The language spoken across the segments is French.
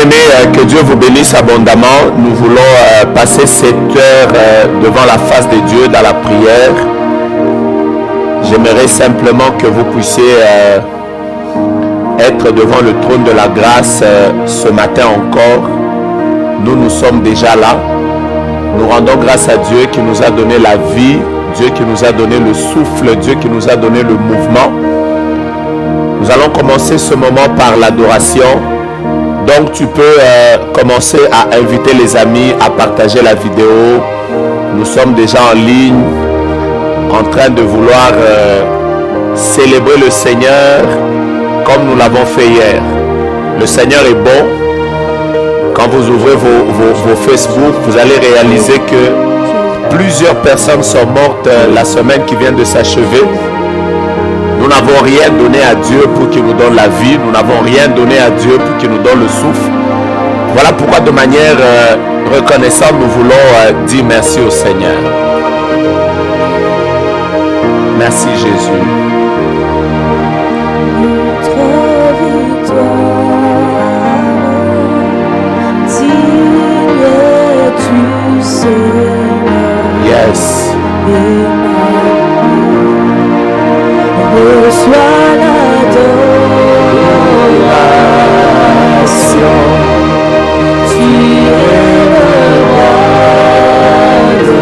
Bien-aimés, que Dieu vous bénisse abondamment. Nous voulons passer cette heure devant la face de Dieu dans la prière. J'aimerais simplement que vous puissiez être devant le trône de la grâce ce matin encore. Nous sommes déjà là. Nous rendons grâce à Dieu qui nous a donné la vie, Dieu qui nous a donné le souffle, Dieu qui nous a donné le mouvement. Nous allons commencer ce moment par l'adoration. Donc tu peux commencer à inviter les amis à partager la vidéo. Nous sommes déjà en ligne en train de vouloir célébrer le Seigneur comme nous l'avons fait hier. Le Seigneur est bon. Quand vous ouvrez vos Facebook, vous allez réaliser que plusieurs personnes sont mortes la semaine qui vient de s'achever. Nous n'avons rien donné à Dieu pour qu'il nous donne la vie. Nous n'avons rien donné à Dieu pour qu'il nous donne le souffle. Voilà pourquoi de manière reconnaissante, nous voulons dire merci au Seigneur. Merci Jésus. Yes. Reçois l'adoration, tu es le roi de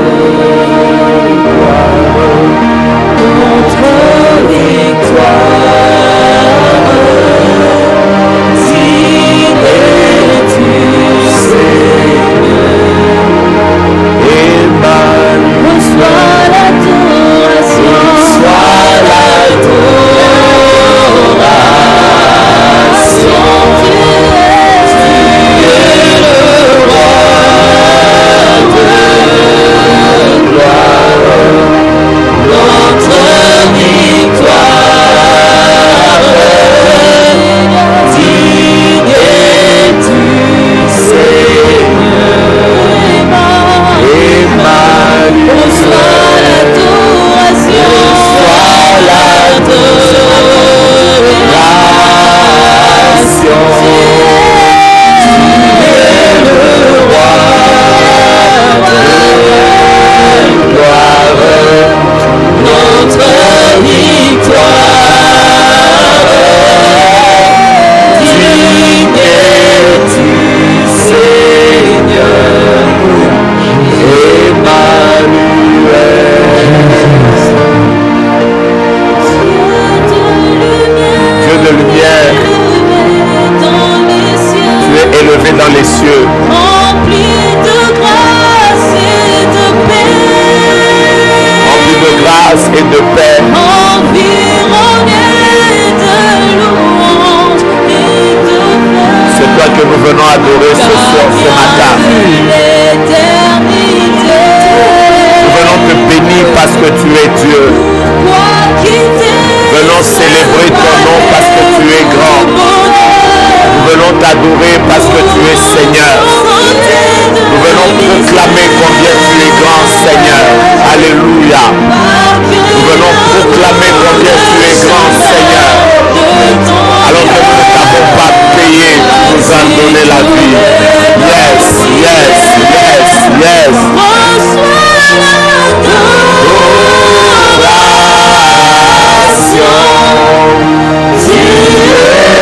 gloire, notre victoire, digne es-tu Seigneur, Emmanuel, reçois l'adoration, reçois l'adoration. Yeah.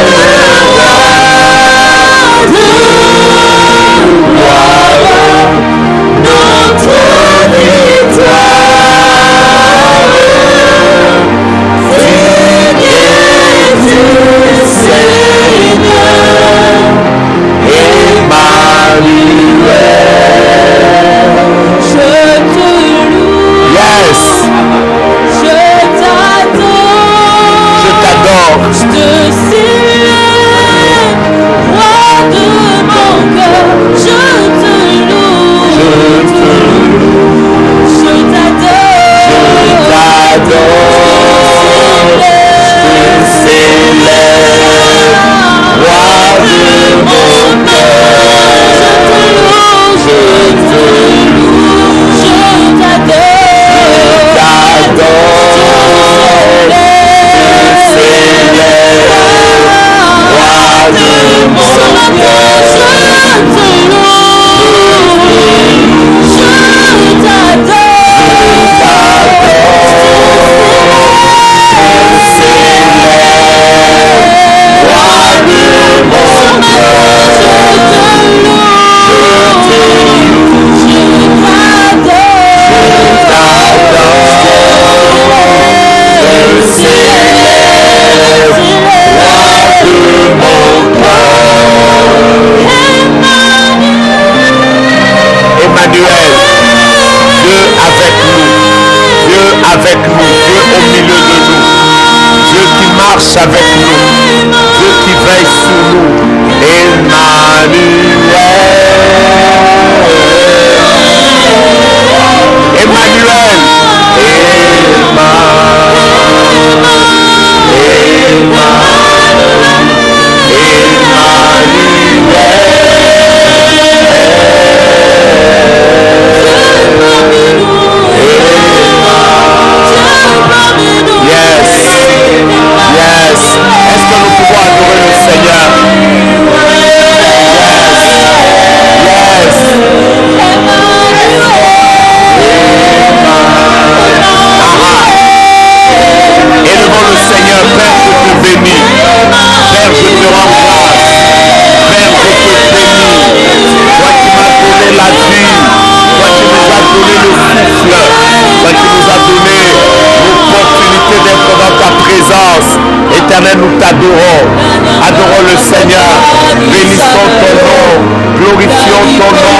Adorons le Seigneur. Bénissons ton nom. Glorifions ton nom.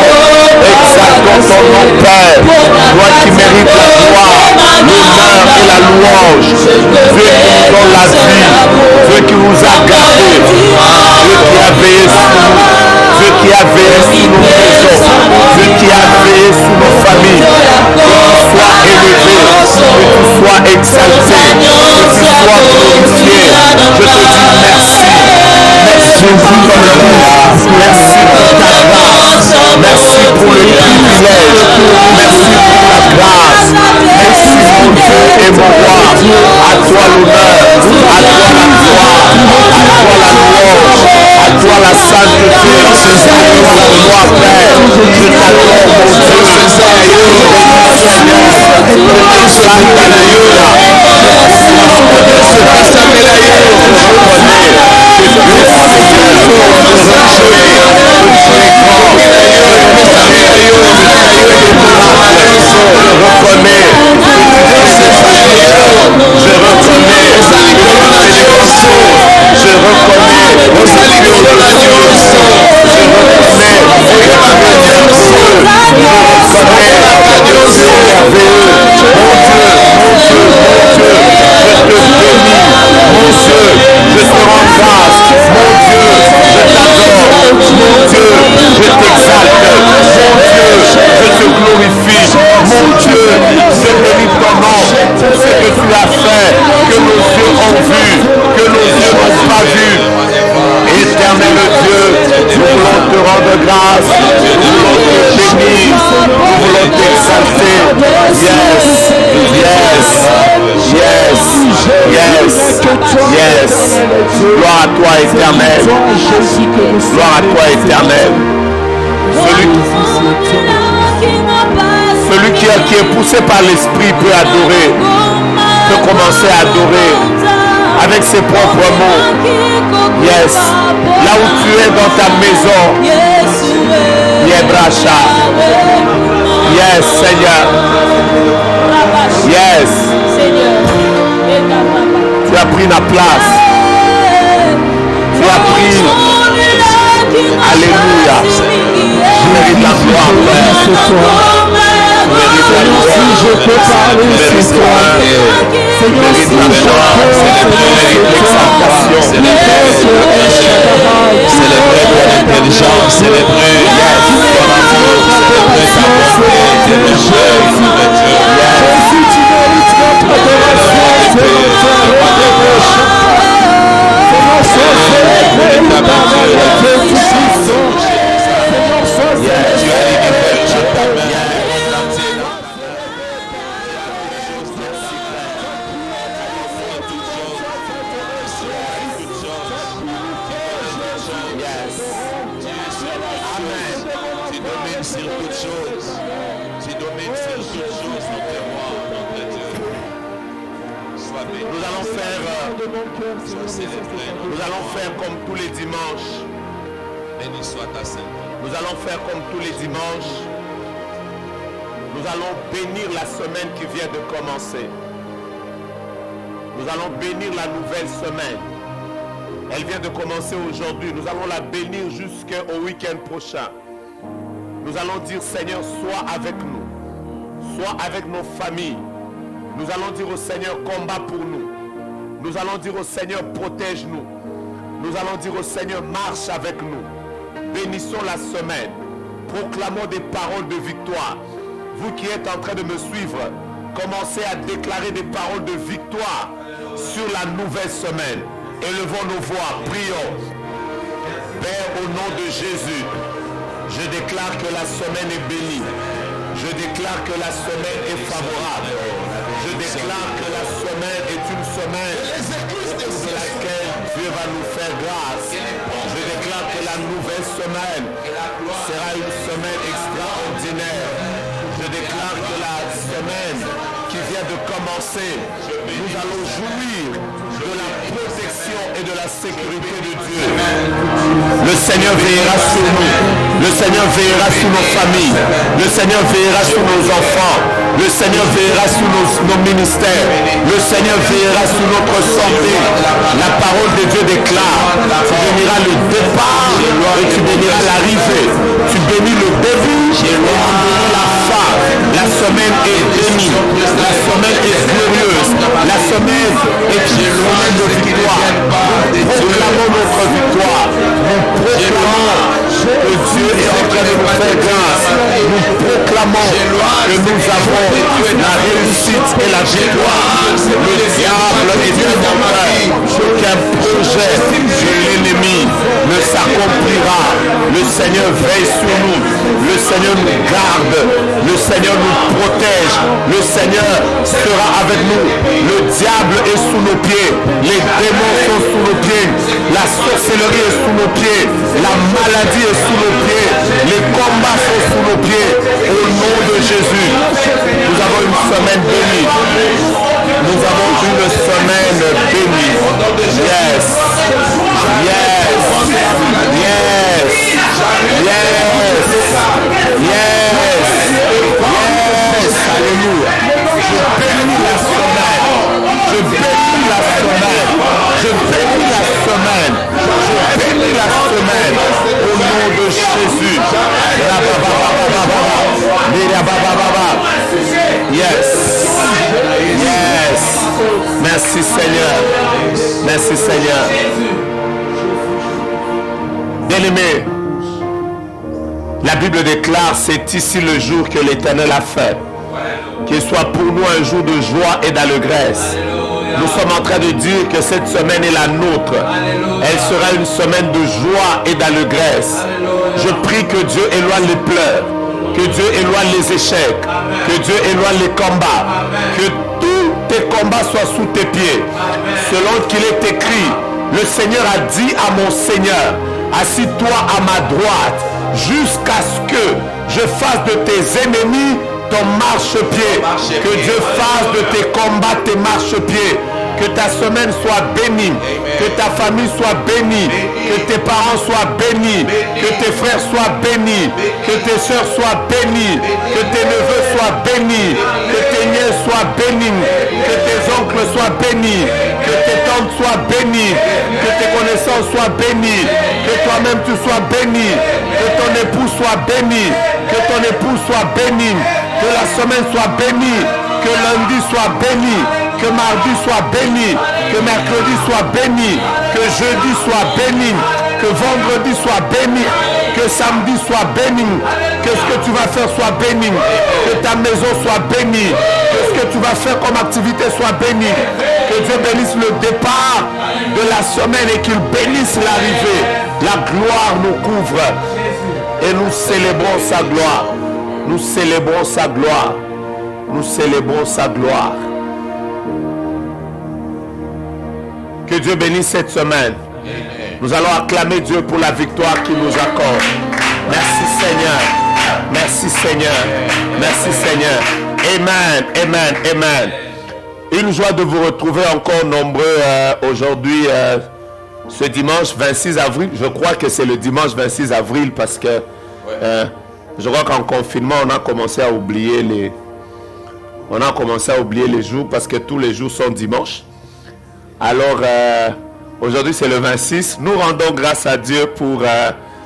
Exaltons ton nom, Père. Toi qui mérites la gloire, l'honneur et la louange. Dieu qui nous donne la vie. Dieu qui nous a gardés. Dieu qui a veillé sur nous. Dieu qui a veillé sur nos maisons. Dieu qui a veillé sur nos familles. Que tu sois élevé. Que tu sois exalté. Que tu sois glorifié. Je te dis merci. Merci pour ton amour. Merci pour ta grâce. Merci pour le privilège. Merci pour la grâce. Merci mon Dieu et mon roi. À toi l'honneur. À toi la gloire. À toi la louange. À toi la sainteté. À toi la gloire, Père. Je t'adore, mon Dieu. Gloire à toi, éternel. Gloire à toi, éternel. Celui qui est poussé par l'esprit peut adorer, peut commencer à adorer avec ses propres mots. Yes. Là où tu es dans ta maison. Yebracha. Yes, Seigneur. Yes. Tu as pris la place. Tu as pris. Alléluia. Je mérite la gloire, Père. Je mérite la gloire. Si je peux parler, c'est toi. Je mérite la gloire. Je mérite l'exaltation. Célébrer ton intelligence. Célébrer ton amour. Célébrer ta bonté. Célébrer notre Dieu. Jésus, tu mérites notre adoration. Nous allons faire comme tous les dimanches. Béni soit ta sainte. Nous allons faire comme tous les dimanches. Nous allons bénir la semaine qui vient de commencer. Nous allons bénir la nouvelle semaine. Elle vient de commencer aujourd'hui. Nous allons la bénir jusqu'au week-end prochain. Nous allons dire, Seigneur, sois avec nous. Sois avec nos familles. Nous allons dire au Seigneur, combat pour nous. Nous allons dire au Seigneur, protège-nous. Nous allons dire au Seigneur, marche avec nous. Bénissons la semaine. Proclamons des paroles de victoire. Vous qui êtes en train de me suivre, commencez à déclarer des paroles de victoire sur la nouvelle semaine. Élevons nos voix, prions. Père, au nom de Jésus, je déclare que la semaine est bénie. Je déclare que la semaine est favorable. Je déclare que la semaine est une semaine de laquelle Dieu va nous faire grâce. Je déclare que la nouvelle semaine sera une semaine extraordinaire. Je déclare que la semaine qui vient de commencer, nous allons jouir de la protection et de la sécurité de Dieu. Le Seigneur veillera sur nous. Le Seigneur veillera sur nos familles. Le Seigneur veillera sur nos enfants. Le Seigneur veillera sur nos ministères. Le Seigneur veillera sur notre santé. La parole de Dieu déclare, si je proclamons que nous avons la réussite et la victoire. Le diable est un vainqueur. Aucun projet de l'ennemi ne s'accomplira. Le Seigneur veille sur nous. Le Seigneur nous garde. Le Seigneur nous protège. Le Seigneur sera avec nous. Le diable est sous nos pieds. Les démons sont sous nos pieds. La sorcellerie est sous nos pieds. La maladie est sous nos pieds. Les combats sont sous nos pieds. Au nom de Jésus, nous avons une semaine bénie. Nous avons une semaine bénie. Yes. Yes. Yes. Yes. Yes. Yes. Alléluia. Je bénis la semaine. Je bénis la semaine. Je bénis la semaine. Je bénis la semaine. Au nom de Jésus. Yes. Yes. Merci Seigneur. Merci Seigneur. Bien-aimé, la Bible déclare, c'est ici le jour que l'Éternel a fait. Qu'il soit pour nous un jour de joie et d'allégresse. Nous sommes en train de dire que cette semaine est la nôtre. Elle sera une semaine de joie et d'allégresse. Je prie que Dieu éloigne les pleurs, que Dieu éloigne les échecs, que Dieu éloigne les combats, que tous tes combats soient sous tes pieds. Selon qu'il est écrit, le Seigneur a dit à mon Seigneur, assis-toi à ma droite, jusqu'à ce que je fasse de tes ennemis ton marchepied. Que Dieu fasse de tes combats tes marchepieds. Que ta semaine soit bénie. Que ta famille soit bénie. Que tes parents soient bénis. Que tes frères soient bénis. Que tes soeurs soient bénies. Que tes neveux soient bénis. Que tes nièces soient bénies. Que tes oncles soient bénis. Que tes tantes soient bénies. Que tes connaissances soient bénies. Que toi-même tu sois béni. Que ton époux soit béni. Que ton épouse soit béni. Que la semaine soit bénie. Que lundi soit béni. Que mardi soit béni. Que mercredi soit béni. Que jeudi soit béni. Que vendredi soit béni. Que samedi soit béni. Que ce que tu vas faire soit béni. Que ta maison soit bénie. Que ce que tu vas faire comme activité soit béni. Que Dieu bénisse le départ de la semaine et qu'il bénisse l'arrivée. La gloire nous couvre. Et nous célébrons sa gloire. Nous célébrons sa gloire. Nous célébrons sa gloire. Que Dieu bénisse cette semaine. Nous allons acclamer Dieu pour la victoire qu'il nous accorde. Merci Seigneur. Merci Seigneur. Merci Seigneur. Amen. Amen. Amen. Une joie de vous retrouver encore nombreux aujourd'hui, ce dimanche 26 avril. Je crois que c'est le dimanche 26 avril parce que je crois qu'en confinement, on a commencé à oublier les jours parce que tous les jours sont dimanches. Alors, aujourd'hui, c'est le 26. Nous rendons grâce à Dieu pour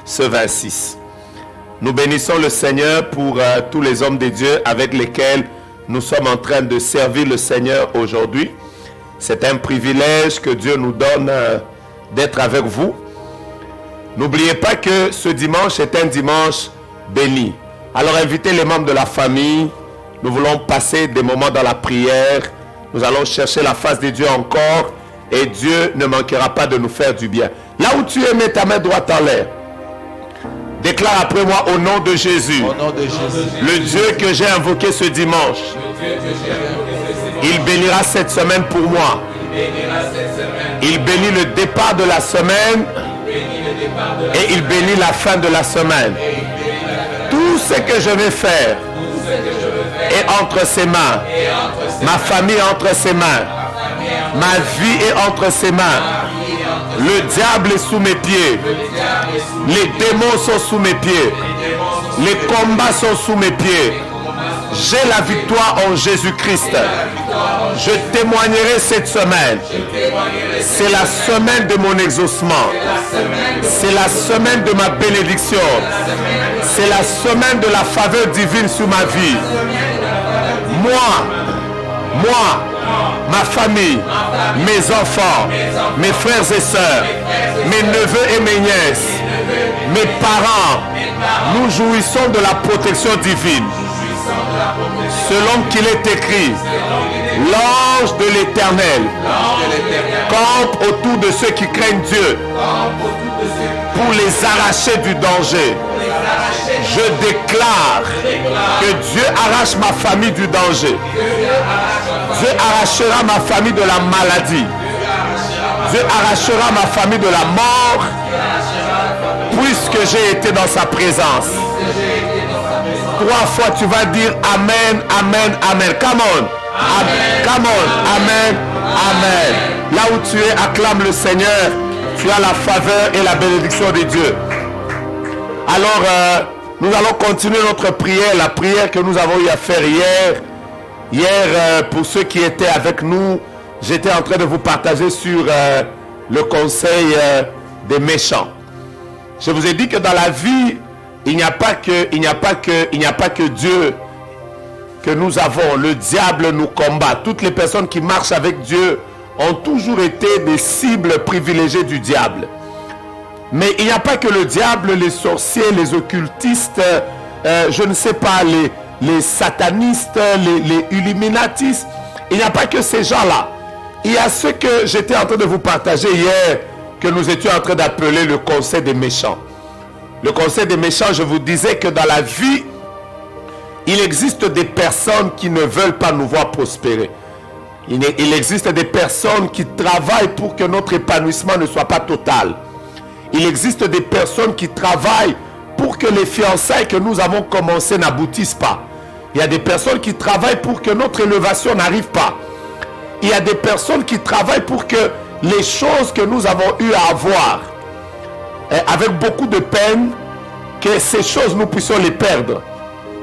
ce 26. Nous bénissons le Seigneur pour tous les hommes de Dieu avec lesquels nous sommes en train de servir le Seigneur aujourd'hui. C'est un privilège que Dieu nous donne d'être avec vous. N'oubliez pas que ce dimanche est un dimanche béni. Alors, invitez les membres de la famille. Nous voulons passer des moments dans la prière. Nous allons chercher la face de Dieu encore. Et Dieu ne manquera pas de nous faire du bien. Là où tu es, mets ta main droite en l'air. Déclare après moi au nom de Jésus. Au nom de Jésus. Le Dieu que j'ai invoqué ce dimanche. Il bénira cette semaine pour moi. Il bénit le départ de la semaine. Et il bénit la fin de la semaine. Tout ce que je vais faire est entre ses mains. Ma famille est entre ses mains. Ma vie est entre ses mains. Le diable est sous mes pieds. Les démons sont sous mes pieds. Les combats sont sous mes pieds. J'ai la victoire en Jésus-Christ. Je témoignerai cette semaine. C'est la semaine de mon exaucement. C'est la semaine de ma bénédiction. C'est la semaine de la faveur divine sur ma vie. Moi, ma famille, mes enfants, mes frères et sœurs, mes neveux et mes nièces, mes parents, nous jouissons de la protection divine. selon qu'il est écrit, l'ange de l'Éternel campe autour de ceux qui craignent Dieu pour les arracher du danger. Je déclare que Dieu arrache ma famille du danger. Dieu arrachera ma famille de la maladie. Dieu arrachera ma famille de la mort, puisque j'ai été dans sa présence. 3 fois tu vas dire Amen, Amen, Amen. Come on. Come on. Amen, Amen. Là où tu es, acclame le Seigneur. Tu as la faveur et la bénédiction de Dieu. Alors, nous allons continuer notre prière, la prière que nous avons eu à faire hier. Hier, pour ceux qui étaient avec nous, j'étais en train de vous partager sur le conseil des méchants. Je vous ai dit que dans la vie, il n'y a pas que Dieu que nous avons. Le diable nous combat. Toutes les personnes qui marchent avec Dieu ont toujours été des cibles privilégiées du diable. Mais il n'y a pas que le diable, les sorciers, les occultistes, je ne sais pas, les satanistes, les illuminatistes. Il n'y a pas que ces gens-là. Il y a ce que j'étais en train de vous partager hier, que nous étions en train d'appeler le conseil des méchants. Le conseil des méchants, je vous disais que dans la vie, il existe des personnes qui ne veulent pas nous voir prospérer. Il existe des personnes qui travaillent pour que notre épanouissement ne soit pas total. Il existe des personnes qui travaillent pour que les fiançailles que nous avons commencées n'aboutissent pas. Il y a des personnes qui travaillent pour que notre élévation n'arrive pas. Il y a des personnes qui travaillent pour que les choses que nous avons eu à avoir, avec beaucoup de peine, que ces choses nous puissions les perdre.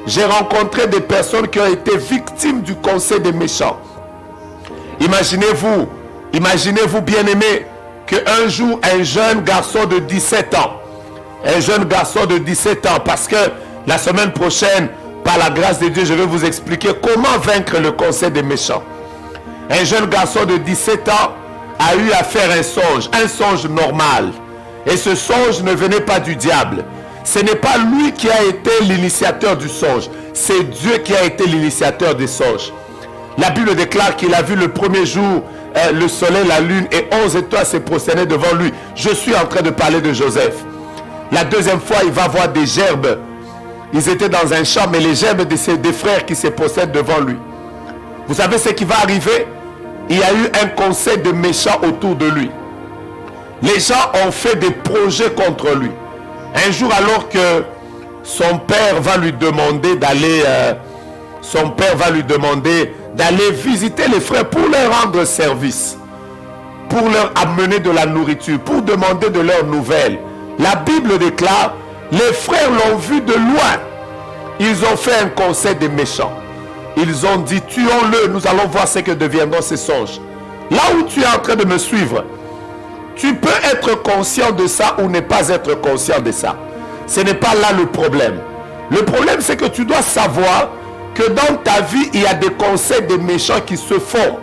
J'ai rencontré des personnes qui ont été victimes du conseil des méchants. Imaginez-vous bien-aimés, qu'un jour un jeune garçon de 17 ans, parce que la semaine prochaine, par la grâce de Dieu, je vais vous expliquer comment vaincre le conseil des méchants. Un jeune garçon de 17 ans a eu à faire un songe normal. Et ce songe ne venait pas du diable. Ce n'est pas lui qui a été l'initiateur du songe. C'est Dieu qui a été l'initiateur des songes. La Bible déclare qu'il a vu le premier jour le soleil, la lune et 11 étoiles se prosterner devant lui. Je suis en train de parler de Joseph. La deuxième fois, il va voir des gerbes. Ils étaient dans un champ, mais les gerbes des frères qui se procèdent devant lui. Vous savez ce qui va arriver? Il y a eu un conseil de méchants autour de lui. Les gens ont fait des projets contre lui. Un jour, alors que son père va lui demander d'aller visiter les frères pour leur rendre service, pour leur amener de la nourriture, pour demander de leurs nouvelles. La Bible déclare, les frères l'ont vu de loin. Ils ont fait un conseil des méchants. Ils ont dit, tuons-le, nous allons voir ce que deviendront ces songes. Là où tu es en train de me suivre, tu peux être conscient de ça ou ne pas être conscient de ça. Ce n'est pas là le problème. Le problème, c'est que tu dois savoir que dans ta vie, il y a des conseils des méchants qui se font.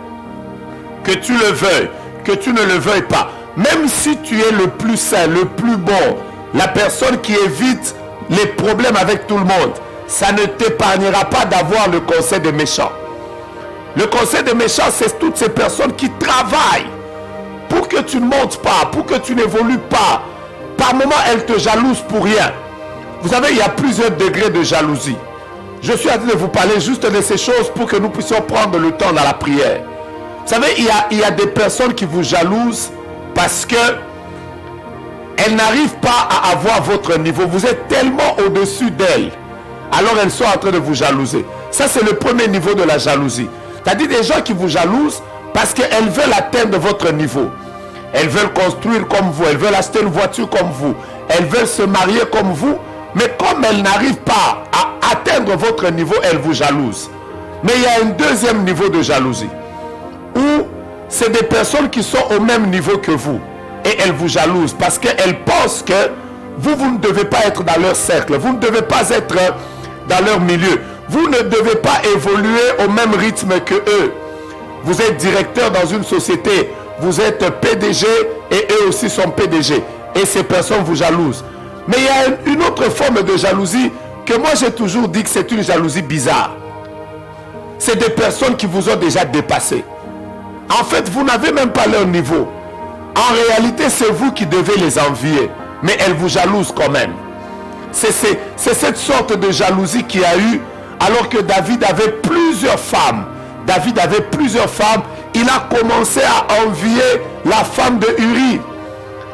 Que tu le veuilles, que tu ne le veuilles pas. Même si tu es le plus sain, le plus bon, la personne qui évite les problèmes avec tout le monde, ça ne t'épargnera pas d'avoir le conseil des méchants. Le conseil des méchants, c'est toutes ces personnes qui travaillent pour que tu ne montes pas, pour que tu n'évolues pas. Par moments, elles te jalousent pour rien. Vous savez, il y a plusieurs degrés de jalousie. Je suis en train de vous parler juste de ces choses pour que nous puissions prendre le temps dans la prière. Vous savez, il y a des personnes qui vous jalousent parce que elles n'arrivent pas à avoir votre niveau. Vous êtes tellement au-dessus d'elles. Alors elles sont en train de vous jalouser. Ça, c'est le premier niveau de la jalousie. C'est-à-dire des gens qui vous jalousent parce qu'elles veulent atteindre votre niveau. Elles veulent construire comme vous. Elles veulent acheter une voiture comme vous. Elles veulent se marier comme vous. Mais comme elles n'arrivent pas à atteindre votre niveau, elles vous jalousent. Mais il y a un deuxième niveau de jalousie. Où c'est des personnes qui sont au même niveau que vous. Et elles vous jalousent parce qu'elles pensent que vous ne devez pas être dans leur cercle. Vous ne devez pas être dans leur milieu. Vous ne devez pas évoluer au même rythme que eux. Vous êtes directeur dans une société. Vous êtes PDG et eux aussi sont PDG. Et ces personnes vous jalousent. Mais il y a une autre forme de jalousie que moi j'ai toujours dit que c'est une jalousie bizarre. C'est des personnes qui vous ont déjà dépassé. En fait, vous n'avez même pas leur niveau. En réalité, c'est vous qui devez les envier. Mais elles vous jalousent quand même. C'est cette sorte de jalousie qu'il y a eu alors que David avait plusieurs femmes. David avait plusieurs femmes. Il a commencé à envier la femme de Uri.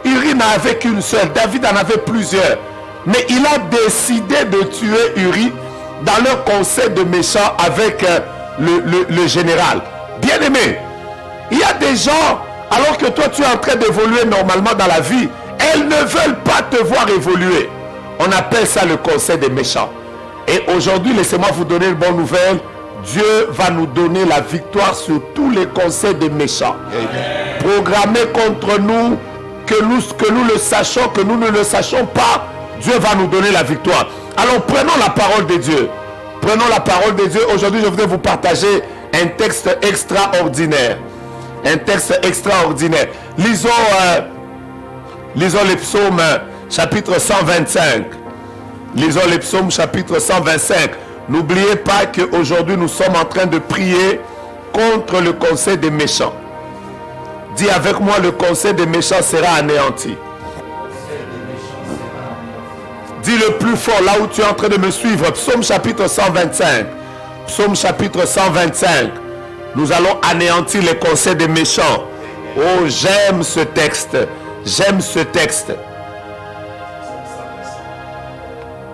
Uri n'avait qu'une seule. David en avait plusieurs. Mais il a décidé de tuer Uri dans leur conseil de méchants avec le général. Bien aimé, il y a des gens, alors que toi tu es en train d'évoluer normalement dans la vie, elles ne veulent pas te voir évoluer. On appelle ça le conseil des méchants. Et aujourd'hui, laissez-moi vous donner une bonne nouvelle. Dieu va nous donner la victoire sur tous les conseils des méchants. Programmés contre nous, que nous le sachions, que nous ne le sachions pas, Dieu va nous donner la victoire. Alors prenons la parole de Dieu. Prenons la parole de Dieu. Aujourd'hui, je voudrais vous partager un texte extraordinaire. Un texte extraordinaire. Lisons les psaumes chapitre 125. Lisons les psaumes chapitre 125. N'oubliez pas qu'aujourd'hui nous sommes en train de prier contre le conseil des méchants. Dis avec moi, le conseil des méchants sera anéanti. Dis le plus fort là où tu es en train de me suivre. Psaume chapitre 125. Psaume chapitre 125. Nous allons anéantir les conseils des méchants. Oh, j'aime ce texte. J'aime ce texte.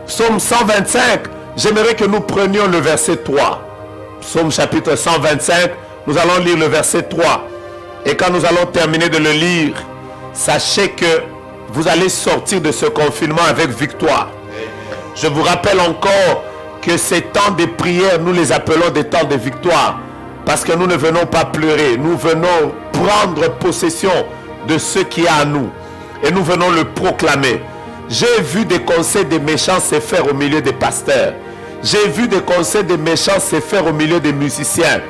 Psaume 125. J'aimerais que nous prenions le verset 3. Psaume chapitre 125. Nous allons lire le verset 3. Et quand nous allons terminer de le lire, sachez que vous allez sortir de ce confinement avec victoire. Je vous rappelle encore que ces temps de prière, nous les appelons des temps de victoire. Parce que nous ne venons pas pleurer. Nous venons prendre possession de ce qui est à nous. Et nous venons le proclamer. J'ai vu des conseils des méchants se faire au milieu des pasteurs. J'ai vu des conseils des méchants se faire au milieu des musiciens.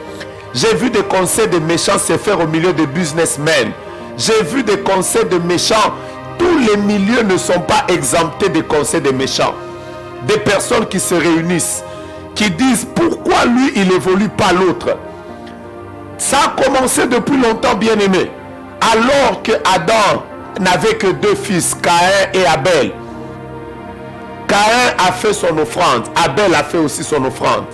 J'ai vu des conseils des méchants se faire au milieu des businessmen. J'ai vu des conseils de méchants. Tous les milieux ne sont pas exemptés des conseils des méchants. Des personnes qui se réunissent, qui disent pourquoi lui il évolue pas l'autre. Ça a commencé depuis longtemps, bien aimé. Alors que Adam n'avait que deux fils, Caïn et Abel. Caïn a fait son offrande, Abel a fait aussi son offrande.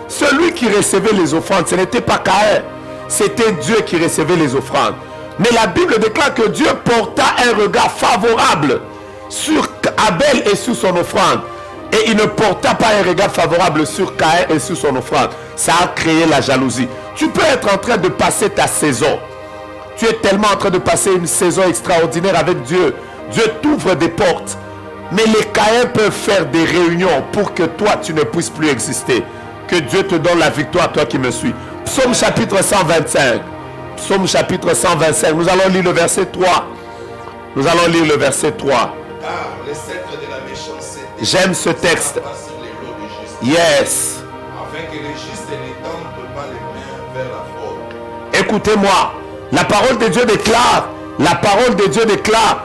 Celui qui recevait les offrandes, ce n'était pas Caïn, c'était Dieu qui recevait les offrandes. Mais la Bible déclare que Dieu porta un regard favorable sur Abel et sur son offrande. Et il ne porta pas un regard favorable sur Caïn et sur son offrande. Ça a créé la jalousie. Tu peux être en train de passer ta saison. Tu es tellement en train de passer une saison extraordinaire avec Dieu. Dieu t'ouvre des portes. Mais les Caïns peuvent faire des réunions pour que toi, tu ne puisses plus exister. Que Dieu te donne la victoire, toi qui me suis. Psaume chapitre 125. Psaume chapitre 125. Nous allons lire le verset 3. Nous allons lire le verset 3. Car le sceptre de la méchanceté. J'aime ce texte. Sur les lots de justice, Yes. afin que les justes n'étendent pas les mains vers la fraude. Écoutez-moi. La parole de Dieu déclare. La parole de Dieu déclare.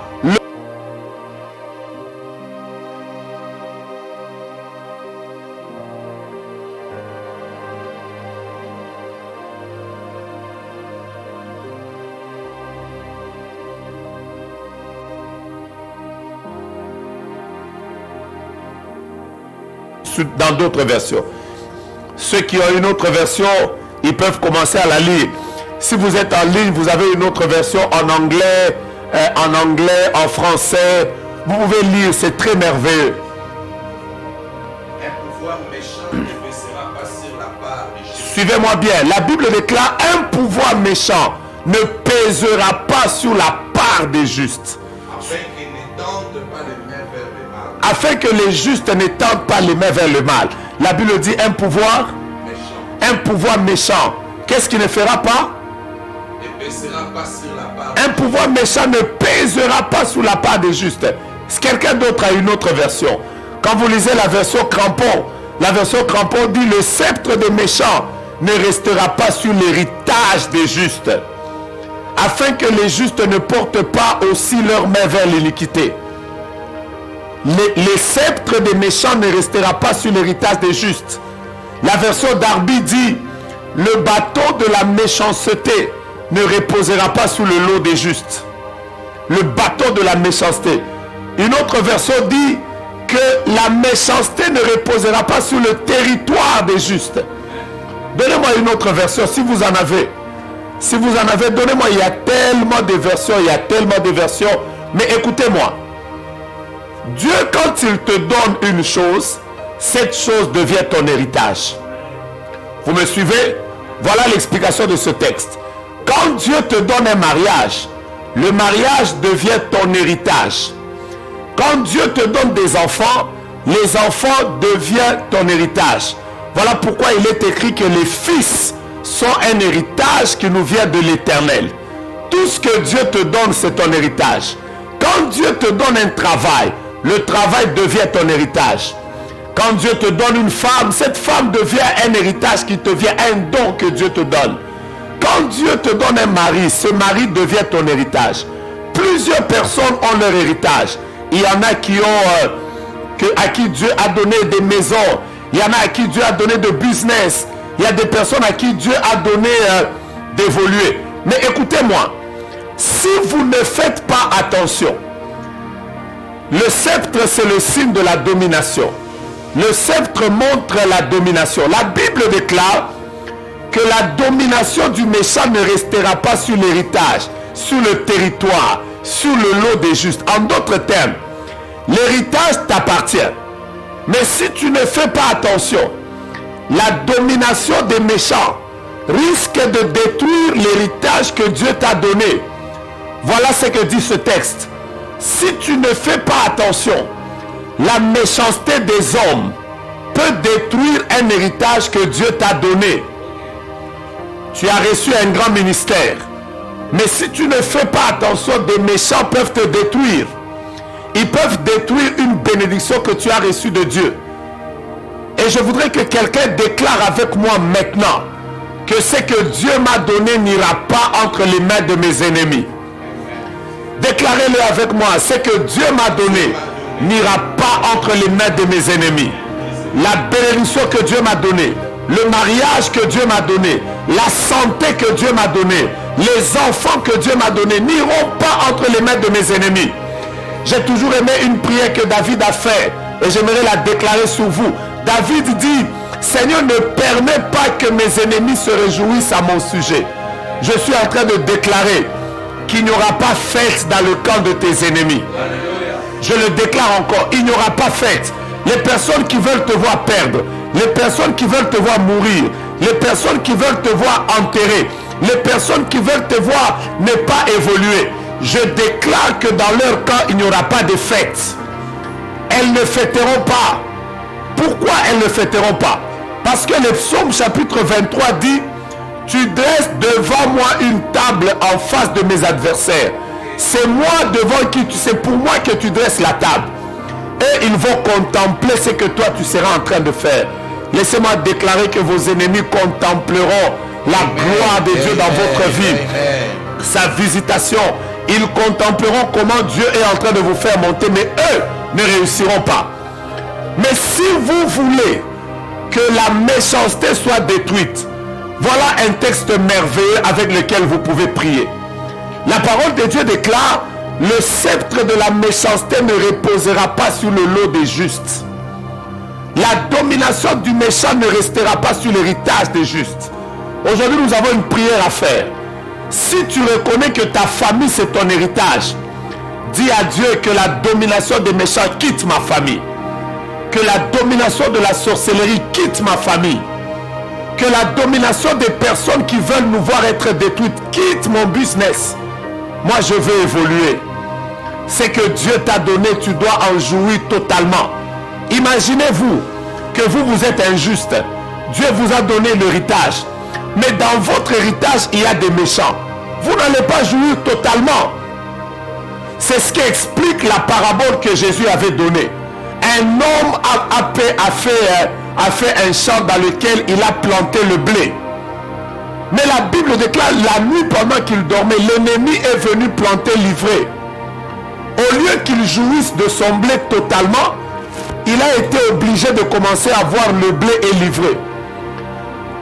Dans d'autres versions. Ceux qui ont une autre version, ils peuvent commencer à la lire. Si vous êtes en ligne, vous avez une autre version en anglais, en français. Vous pouvez lire, c'est très merveilleux. Un pouvoir méchant ne baissera pas sur la part des justes. Suivez-moi bien. La Bible déclare un pouvoir méchant ne pèsera pas sur la part des justes. Afin qu'ils n'étendent pas les mains vers le mal. Afin que les justes n'étendent pas les mains vers le mal. La Bible dit un pouvoir Méchant. Un pouvoir méchant. Qu'est-ce qui ne fera pas? Ne baissera pas sur la part. Un pouvoir méchant ne pèsera pas sous la part des justes. Si quelqu'un d'autre a une autre version, quand vous lisez la version Crampon, la version Crampon dit le sceptre des méchants ne restera pas sur l'héritage des justes, afin que les justes ne portent pas aussi leurs mains vers l'iniquité. les sceptres des méchants ne restera pas sur l'héritage des justes. La version d'Arby dit, le bâton de la méchanceté ne reposera pas sous le lot des justes. Le bâton de la méchanceté. Une autre version dit que la méchanceté ne reposera pas sur le territoire des justes. Donnez-moi une autre version si vous en avez. Si vous en avez, donnez-moi. Il y a tellement de versions, il y a tellement de versions. Mais écoutez-moi. Dieu, quand il te donne une chose, cette chose devient ton héritage. Vous me suivez? Voilà l'explication de ce texte. Quand Dieu te donne un mariage, le mariage devient ton héritage. Quand Dieu te donne des enfants, les enfants deviennent ton héritage. Voilà pourquoi il est écrit que les fils sont un héritage qui nous vient de l'Éternel. Tout ce que Dieu te donne, c'est ton héritage. Quand Dieu te donne un travail, le travail devient ton héritage. Quand Dieu te donne une femme, cette femme devient un héritage qui te vient, un don que Dieu te donne. Quand Dieu te donne un mari, ce mari devient ton héritage. Plusieurs personnes ont leur héritage. Il y en a qui ont, à qui Dieu a donné des maisons. Il y en a à qui Dieu a donné de business. Il y a des personnes à qui Dieu a donné d'évoluer. Mais écoutez-moi, si vous ne faites pas attention, le sceptre c'est le signe de la domination. Le sceptre montre la domination. La Bible déclare que la domination du méchant ne restera pas sur l'héritage, sur le territoire, sur le lot des justes. En d'autres termes, l'héritage t'appartient. Mais si tu ne fais pas attention, la domination des méchants risque de détruire l'héritage que Dieu t'a donné. Voilà ce que dit ce texte. Si tu ne fais pas attention, la méchanceté des hommes peut détruire un héritage que Dieu t'a donné. Tu as reçu un grand ministère. Mais si tu ne fais pas attention, des méchants peuvent te détruire. Ils peuvent détruire une bénédiction que tu as reçue de Dieu. Et je voudrais que quelqu'un déclare avec moi maintenant que ce que Dieu m'a donné n'ira pas entre les mains de mes ennemis. Déclarez-le avec moi. Ce que Dieu m'a donné n'ira pas entre les mains de mes ennemis. La bénédiction que Dieu m'a donnée, le mariage que Dieu m'a donné, la santé que Dieu m'a donnée, les enfants que Dieu m'a donnés n'iront pas entre les mains de mes ennemis. J'ai toujours aimé une prière que David a faite et j'aimerais la déclarer sur vous. David dit, Seigneur, ne permets pas que mes ennemis se réjouissent à mon sujet. Je suis en train de déclarer qu'il n'y aura pas fête dans le camp de tes ennemis. Je le déclare encore, il n'y aura pas fête. Les personnes qui veulent te voir perdre, les personnes qui veulent te voir mourir, les personnes qui veulent te voir enterrer, les personnes qui veulent te voir ne pas évoluer, je déclare que dans leur camp, il n'y aura pas de fête. Elles ne fêteront pas. Pourquoi elles ne fêteront pas? Parce que le psaume chapitre 23 dit, tu dresses devant moi une table en face de mes adversaires. C'est moi devant qui c'est pour moi que tu dresses la table. Et ils vont contempler ce que toi tu seras en train de faire. Laissez-moi déclarer que vos ennemis contempleront la gloire de Dieu dans votre vie. Sa visitation. Ils contempleront comment Dieu est en train de vous faire monter, mais eux ne réussiront pas. Mais si vous voulez que la méchanceté soit détruite, voilà un texte merveilleux avec lequel vous pouvez prier. La parole de Dieu déclare, le sceptre de la méchanceté ne reposera pas sur le lot des justes. La domination du méchant ne restera pas sur l'héritage des justes. Aujourd'hui, nous avons une prière à faire. Si tu reconnais que ta famille c'est ton héritage, dis à Dieu que la domination des méchants quitte ma famille. Que la domination de la sorcellerie quitte ma famille. Que la domination des personnes qui veulent nous voir être détruites quitte mon business. Moi je veux évoluer. C'est que Dieu t'a donné, tu dois en jouir totalement. Imaginez-vous que vous êtes injuste. Dieu vous a donné l'héritage. Mais dans votre héritage, il y a des méchants. Vous n'allez pas jouir totalement. C'est ce qui explique la parabole que Jésus avait donnée. Un homme a fait un champ dans lequel il a planté le blé. Mais la Bible déclare, la nuit pendant qu'il dormait, l'ennemi est venu planter l'ivraie. au lieu qu'il jouisse de son blé totalement, il a été obligé de commencer à voir le blé est livré.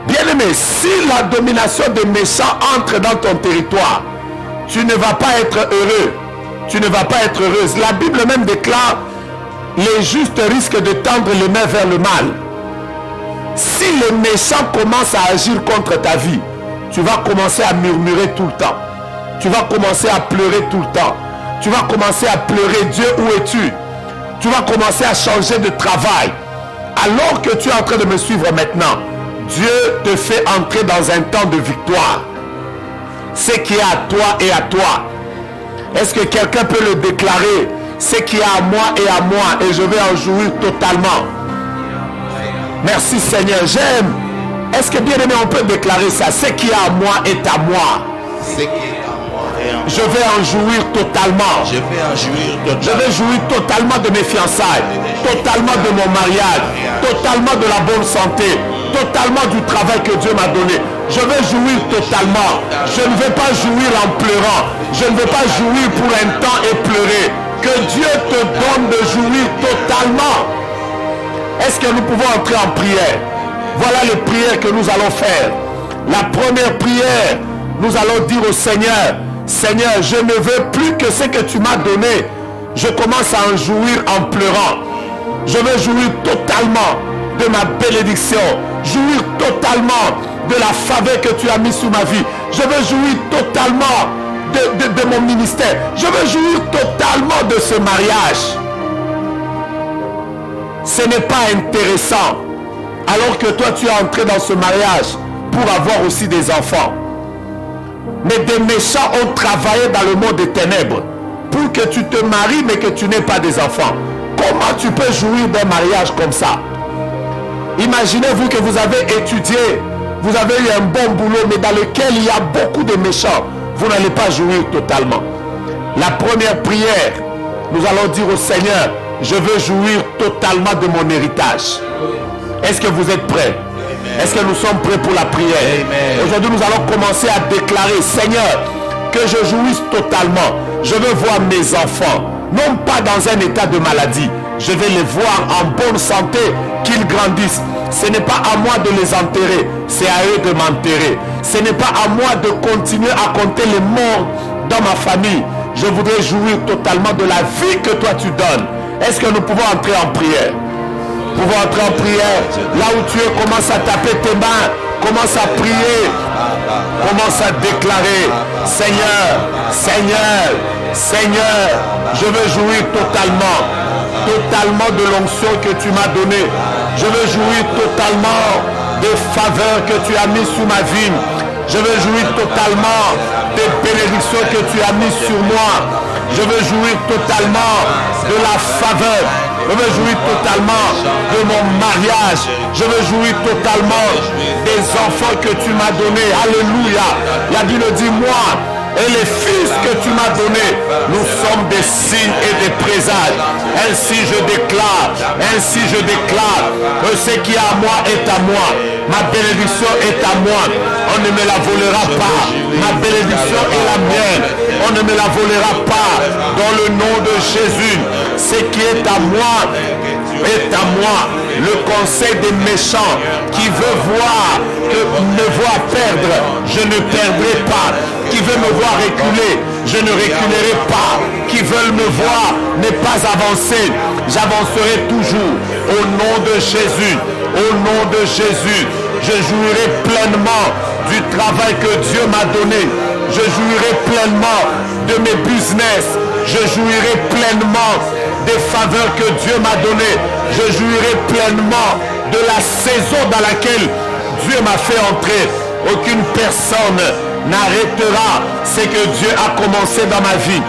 Bien-aimé, si la domination des méchants entre dans ton territoire, tu ne vas pas être heureux. Tu ne vas pas être heureuse. La Bible même déclare, les justes risquent de tendre les mains vers le mal. Si les méchants commencent à agir contre ta vie, tu vas commencer à murmurer tout le temps. Tu vas commencer à pleurer tout le temps. Tu vas commencer à pleurer, Dieu, où es-tu? Tu vas commencer à changer de travail. Alors que tu es en train de me suivre maintenant, Dieu te fait entrer dans un temps de victoire. Ce qui est à toi et à toi. Est-ce que quelqu'un peut le déclarer? Ce qui est à moi et à moi, et je vais en jouir totalement. Merci Seigneur, j'aime. Est-ce que bien aimé on peut déclarer ça? Ce qui est à moi est à moi. Ce qui est à moi est à moi. Je vais en jouir totalement. Je vais en jouir totalement. Je vais jouir totalement de mes fiançailles, totalement de mon mariage, totalement de la bonne santé, totalement du travail que Dieu m'a donné. Je vais jouir totalement. Je ne vais pas jouir en pleurant. Je ne vais pas jouir pour un temps et pleurer. Que Dieu te donne de jouir totalement. Est-ce que nous pouvons entrer en prière? Voilà les prières que nous allons faire. La première prière, nous allons dire au Seigneur, Seigneur, je ne veux plus que ce que tu m'as donné. Je commence à en jouir en pleurant. Je veux jouir totalement de ma bénédiction. Jouir totalement de la faveur que tu as mise sur ma vie. Je veux jouir totalement de mon ministère. Je veux jouir totalement de ce mariage. Ce n'est pas intéressant alors que toi tu es entré dans ce mariage pour avoir aussi des enfants. Mais des méchants ont travaillé dans le monde des ténèbres pour que tu te maries mais que tu n'aies pas des enfants. Comment tu peux jouir d'un mariage comme ça? Imaginez-vous que vous avez étudié, vous avez eu un bon boulot mais dans lequel il y a beaucoup de méchants. Vous n'allez pas jouir totalement. La première prière, nous allons dire au Seigneur, je veux jouir totalement de mon héritage. Est-ce que vous êtes prêts? Est-ce que nous sommes prêts pour la prière? Aujourd'hui, nous allons commencer à déclarer, Seigneur, que je jouisse totalement. Je veux voir mes enfants, non pas dans un état de maladie. Je vais les voir en bonne santé, qu'ils grandissent. Ce n'est pas à moi de les enterrer, c'est à eux de m'enterrer. Ce n'est pas à moi de continuer à compter les morts dans ma famille. Je voudrais jouir totalement de la vie que toi tu donnes. Est-ce que nous pouvons entrer en prière? Nous pouvons entrer en prière. Là où tu es, commence à taper tes mains. Commence à prier. Commence à déclarer, Seigneur, Seigneur, Seigneur, je veux jouir totalement de l'onction que tu m'as donnée. Je veux jouir totalement des faveurs que tu as mises sur ma vie. Je veux jouir totalement des bénédictions que tu as mises sur moi. Je veux jouir totalement de la faveur. Je veux jouir totalement de mon mariage. Je veux jouir totalement des enfants que tu m'as donnés. Alléluia. La Bible dit, moi et les fils que tu m'as donnés, nous sommes des signes et des présages. Ainsi je déclare que ce qui est à moi est à moi. Ma bénédiction est à moi. On ne me la volera pas. Ma bénédiction est la mienne. On ne me la volera pas. Dans le nom de Jésus, ce qui est à moi est à moi. Le conseil des méchants qui veut me voir perdre, je ne perdrai pas. Qui veut me voir reculer, je ne reculerai pas. Qui veulent me voir ne pas avancer, j'avancerai toujours. Au nom de Jésus, au nom de Jésus, je jouirai pleinement du travail que Dieu m'a donné. Je jouirai pleinement de mes business. Je jouirai pleinement des faveurs que Dieu m'a données. Je jouirai pleinement de la saison dans laquelle Dieu m'a fait entrer. Aucune personne n'arrêtera ce que Dieu a commencé dans ma vie.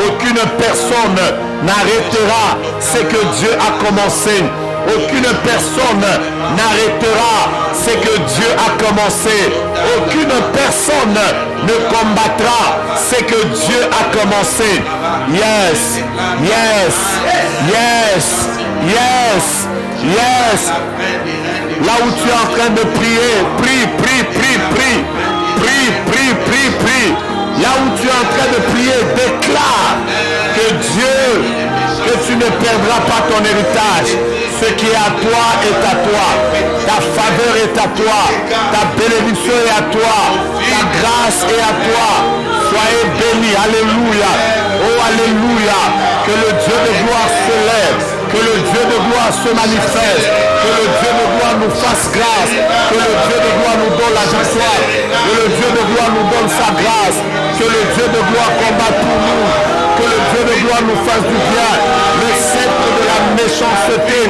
Aucune personne n'arrêtera ce que Dieu a commencé. Aucune personne n'arrêtera ce que Dieu a commencé. Aucune personne ne combattra ce que Dieu a commencé. Yes, yes, yes, yes, yes. Là où tu es en train de prier, prie, prie, prie, prie. Prie, prie, prie, prie. Là où tu es en train de prier, déclare que Dieu, que tu ne perdras pas ton héritage. Ce qui est à toi est à toi. Ta faveur est à toi. Ta bénédiction est à toi. Ta grâce est à toi. Soyez bénis. Alléluia. Oh, alléluia. Que le Dieu de gloire se lève. Que le Dieu de gloire se manifeste. Que le Dieu de gloire nous fasse grâce. Que le Dieu de gloire nous donne la victoire. Que le Dieu de gloire nous donne sa grâce. Que le Dieu de gloire combatte pour nous. Que le Dieu de gloire nous fasse du bien. Le sceptre de la méchanceté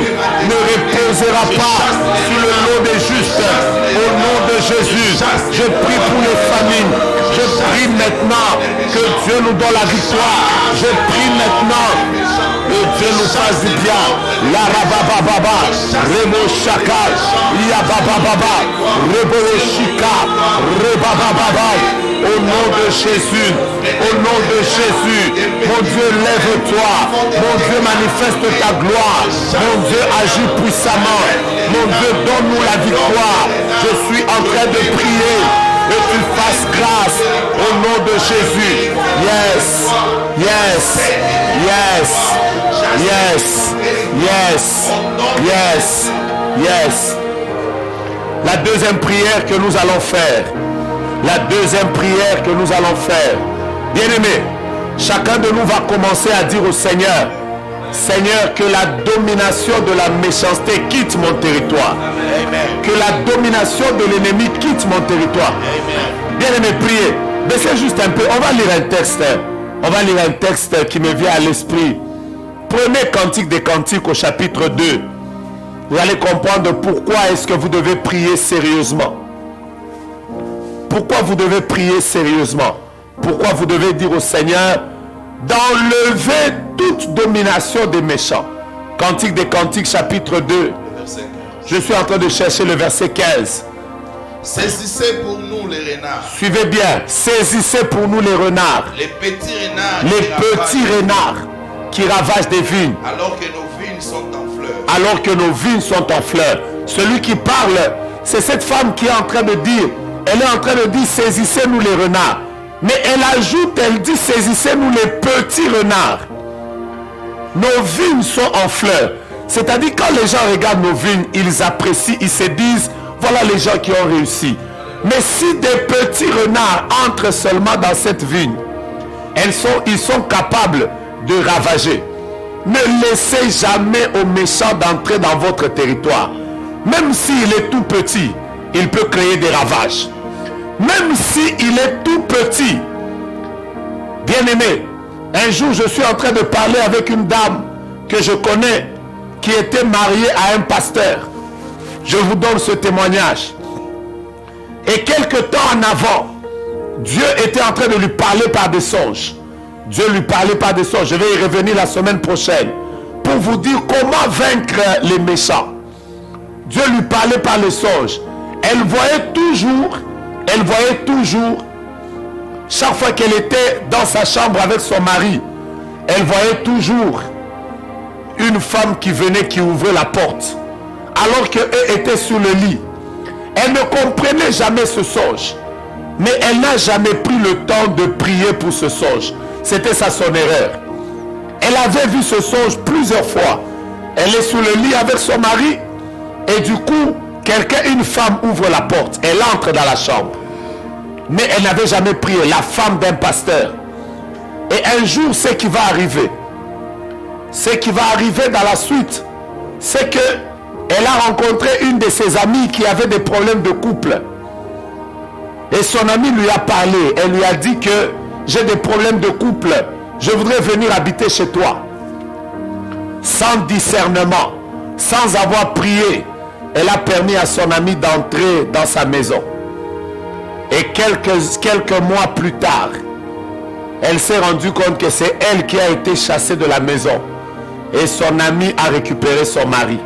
ne reposera pas sur le lot des justes. Au nom de Jésus, je prie pour les familles. Je prie maintenant que Dieu nous donne la victoire. Je prie maintenant que Dieu nous fasse du bien. La rabababa, rebo shakal, yabababa, rebo shika, rebababa. Au nom de Jésus, au nom de Jésus, mon Dieu, lève-toi. Mon Dieu, manifeste ta gloire. Mon Dieu, agis puissamment. Mon Dieu, donne-nous la victoire. Je suis en train de prier et tu fasses grâce au nom de Jésus. Yes, yes, yes, yes, yes, yes, yes. La deuxième prière que nous allons faire. La deuxième prière que nous allons faire. Bien-aimés, chacun de nous va commencer à dire au Seigneur, Seigneur, que la domination de la méchanceté quitte mon territoire. Amen. Que la domination de l'ennemi quitte mon territoire. Bien-aimés, priez. Baissez juste un peu. On va lire un texte. On va lire un texte qui me vient à l'esprit. Premier Cantique des Cantiques au chapitre 2. Vous allez comprendre pourquoi est-ce que vous devez prier sérieusement. Pourquoi vous devez prier sérieusement? Pourquoi vous devez dire au Seigneur d'enlever toute domination des méchants? Cantique des Cantiques, chapitre 2. Je suis en train de chercher le verset 15. Saisissez pour nous les renards. Suivez bien. Saisissez pour nous les renards. Les petits renards. Les petits renards qui ravagent des vignes. Alors que nos vignes sont en fleurs. Alors que nos vignes sont en fleurs. Celui qui parle, c'est cette femme qui est en train de dire. Elle est en train de dire, saisissez-nous les renards. Mais elle ajoute, elle dit, saisissez-nous les petits renards. Nos vignes sont en fleurs. C'est-à-dire, quand les gens regardent nos vignes, ils apprécient, ils se disent, voilà les gens qui ont réussi. Mais si des petits renards entrent seulement dans cette vigne, ils sont capables de ravager. Ne laissez jamais aux méchants d'entrer dans votre territoire. Même s'il est tout petit, il peut créer des ravages. Même s'il est tout petit. Bien-aimé, un jour je suis en train de parler avec une dame que je connais qui était mariée à un pasteur. Je vous donne ce témoignage. Et quelque temps en avant, Dieu était en train de lui parler par des songes. Dieu lui parlait par des songes. Je vais y revenir la semaine prochaine pour vous dire comment vaincre les méchants. Dieu lui parlait par les songes. Elle voyait toujours, chaque fois qu'elle était dans sa chambre avec son mari, elle voyait toujours une femme qui venait, qui ouvrait la porte, alors qu'eux étaient sur le lit. Elle ne comprenait jamais ce songe, mais elle n'a jamais pris le temps de prier pour ce songe. C'était ça son erreur. Elle avait vu ce songe plusieurs fois. Elle est sur le lit avec son mari, et du coup, une femme ouvre la porte, elle entre dans la chambre. Mais elle n'avait jamais prié, la femme d'un pasteur. Et un jour, ce qui va arriver dans la suite, c'est que elle a rencontré une de ses amies qui avait des problèmes de couple. Et son amie lui a parlé, elle lui a dit que j'ai des problèmes de couple, je voudrais venir habiter chez toi. Sans discernement, sans avoir prié, elle a permis à son ami d'entrer dans sa maison. Et quelques mois plus tard, elle s'est rendue compte que c'est elle qui a été chassée de la maison. Et son ami a récupéré son mari.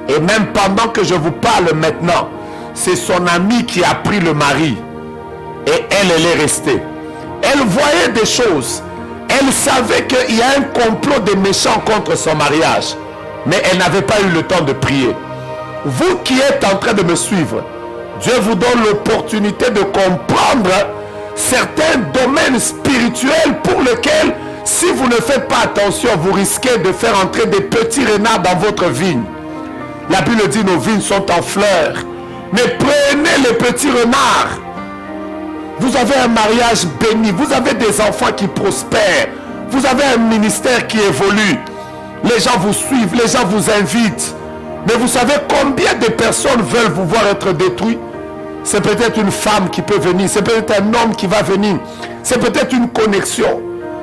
Et même pendant que je vous parle maintenant, c'est son ami qui a pris le mari. Et elle est restée. Elle voyait des choses. Elle savait qu'il y a un complot des méchants contre son mariage. Mais elle n'avait pas eu le temps de prier. Vous qui êtes en train de me suivre, Dieu vous donne l'opportunité de comprendre certains domaines spirituels pour lesquels, si vous ne faites pas attention, vous risquez de faire entrer des petits renards dans votre vigne. La Bible dit nos vignes sont en fleurs. Mais prenez les petits renards. Vous avez un mariage béni. Vous avez des enfants qui prospèrent. Vous avez un ministère qui évolue. Les gens vous suivent. Les gens vous invitent. Mais vous savez combien de personnes veulent vous voir être détruits? C'est peut-être une femme qui peut venir. C'est peut-être un homme qui va venir. C'est peut-être une connexion.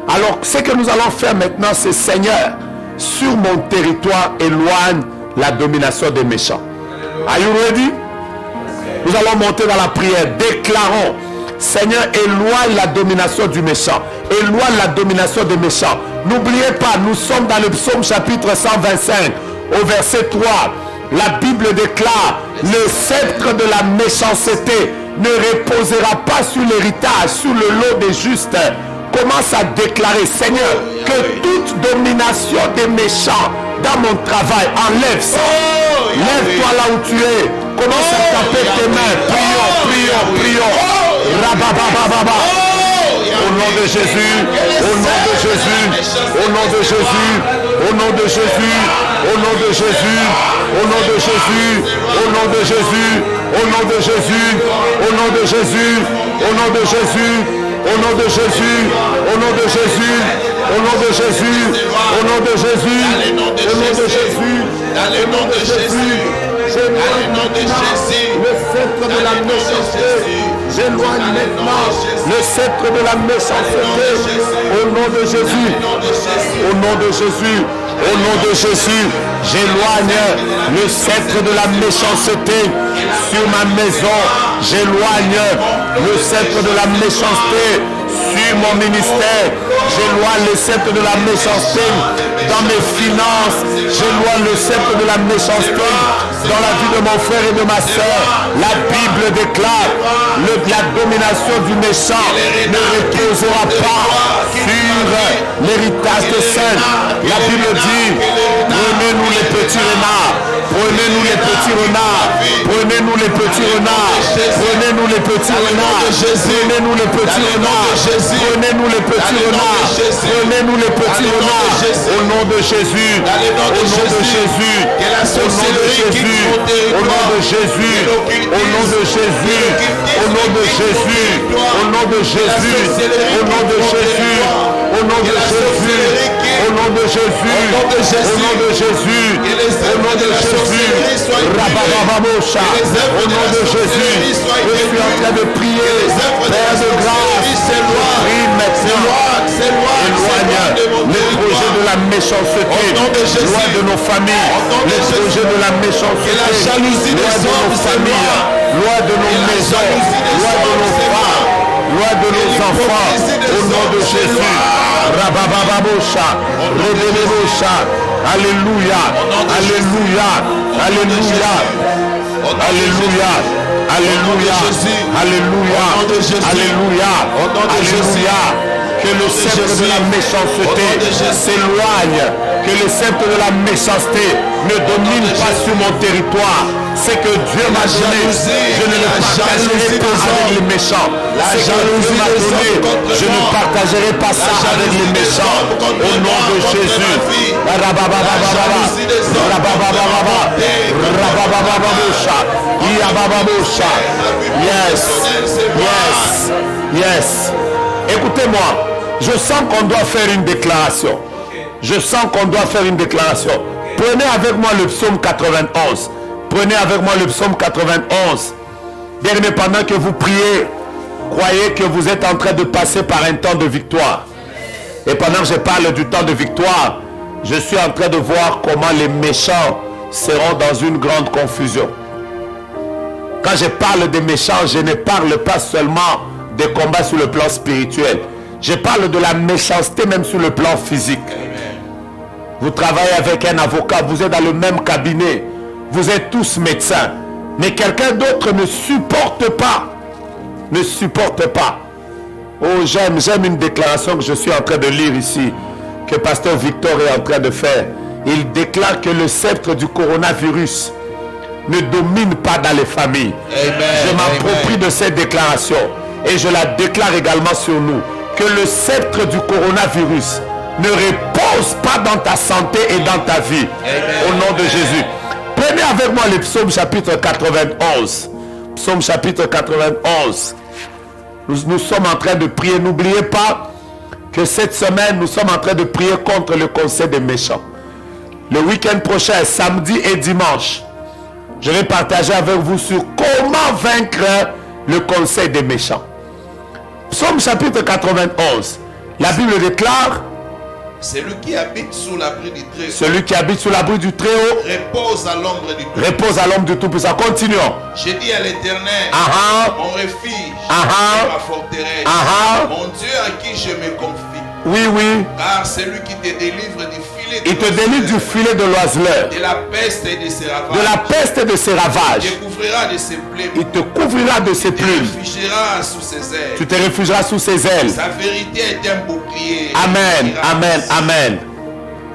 Alors, ce que nous allons faire maintenant, c'est Seigneur, sur mon territoire, éloigne la domination des méchants. Are you ready? Nous allons monter dans la prière. Déclarons, Seigneur, éloigne la domination du méchant. Éloigne la domination des méchants. N'oubliez pas, nous sommes dans le psaume chapitre 125, au verset 3. La Bible déclare, le sceptre de la méchanceté ne reposera pas sur l'héritage, sur le lot des justes. Commence à déclarer, Seigneur, que toute domination des méchants dans mon travail, enlève ça. Lève-toi là où tu es. Commence à taper tes mains. Prions, prions, prions. Rababababa. Au nom de Jésus, au nom de Jésus, au nom de Jésus, au nom de Jésus, au nom de Jésus, au nom de Jésus, au nom de Jésus, au nom de Jésus, au nom de Jésus, au nom de Jésus, au nom de Jésus, au nom de Jésus, au nom de Jésus, au nom de Jésus, au nom de Jésus, dans le nom de Jésus, dans le nom de Jésus, le sceptre de la méchanceté, j'éloigne maintenant le sceptre de la méchanceté au nom de Jésus, au nom de Jésus, au nom de Jésus, j'éloigne le sceptre de la méchanceté sur ma maison, j'éloigne le sceptre de la méchanceté sur mon ministère, j'éloigne le sceptre de la méchanceté dans mes finances, j'éloigne le sceptre de la méchanceté dans la vie de mon frère et de ma soeur. La Bible déclare la domination du méchant ne reposera pas sur l'héritage des saints. La Bible dit, prenez-nous les petits renards, prenez-nous les petits renards, prenez-nous les petits renards, prenez-nous les petits renards, prenez-nous les petits renards, prenez-nous les petits renards, prenez-nous les petits renards, au nom de Jésus, au nom de Jésus, au nom de Jésus, au nom de Jésus, au nom de Jésus, au nom de Jésus, au nom de Jésus, au nom de Jésus, au nom de Jésus, au nom de Jésus, au nom de Jésus, au nom de Jésus, Rababababosha, au nom de Jésus, je suis en train de prier, Père de grâce, prie maintenant, éloigne les projets de la méchanceté, loin de nos familles, les projets de la méchanceté, loin de nos familles, loin de nos maisons, loin de nos femmes, loin de nos enfants, au nom de Jésus. Rababababosha, Rebelebosha, Alléluia, Alléluia, Alléluia, Alléluia, Alléluia, Alléluia, Alléluia, Alléluia. Que le sceptre de la méchanceté s'éloigne, que le sceptre de la méchanceté ne domine pas sur mon territoire. C'est que Dieu m'a donné, je ne le partagerai pas avec les méchants. C'est que Dieu m'a donné, je ne partagerai pas ça avec les méchants. Au nom de Jésus. Yes, yes, yes. Écoutez-moi, je sens qu'on doit faire une déclaration. Je sens qu'on doit faire une déclaration. Prenez avec moi le psaume 91. Prenez avec moi le psaume 91. Bien-aimés, pendant que vous priez, croyez que vous êtes en train de passer par un temps de victoire. Et pendant que je parle du temps de victoire, je suis en train de voir comment les méchants seront dans une grande confusion. Quand je parle des méchants, je ne parle pas seulement des combats sur le plan spirituel. Je parle de la méchanceté même sur le plan physique. Vous travaillez avec un avocat, vous êtes dans le même cabinet, vous êtes tous médecins, mais quelqu'un d'autre ne supporte pas. Ne supporte pas. Oh, j'aime une déclaration que je suis en train de lire ici, que Pasteur Victor est en train de faire. Il déclare que le sceptre du coronavirus ne domine pas dans les familles. Amen, je m'approprie de cette déclaration. Et je la déclare également sur nous. Que le sceptre du coronavirus ne repose pas dans ta santé et dans ta vie. Au nom de Jésus. Prenez avec moi le psaume chapitre 91. Psaume chapitre 91. Nous sommes en train de prier. N'oubliez pas que cette semaine, nous sommes en train de prier contre le conseil des méchants. Le week-end prochain, samedi et dimanche, je vais partager avec vous sur comment vaincre le conseil des méchants. Psaume chapitre 91. La Bible déclare: celui qui habite sous l'abri du Très-Haut, celui qui habite sous l'abri du Très-Haut repose à l'ombre du Tout-Puissant. repose à l'ombre du Tout-Puissant. Continuons. J'ai dit à l'Éternel, mon refuge, ma forteresse, mon Dieu à qui je me confie. Oui, oui. Car c'est lui qui te délivre du filet de Il te délivre du filet de l'oiseleur, de la peste et de ses ravages. de la peste et de ses Il ravages. te couvrira de ses plumes. Il te couvrira de ses Tu te plumes. réfugieras sous ses ailes. Tu te réfugieras sous ses ailes. Sa vérité est un bouclier. Amen, amen, amen.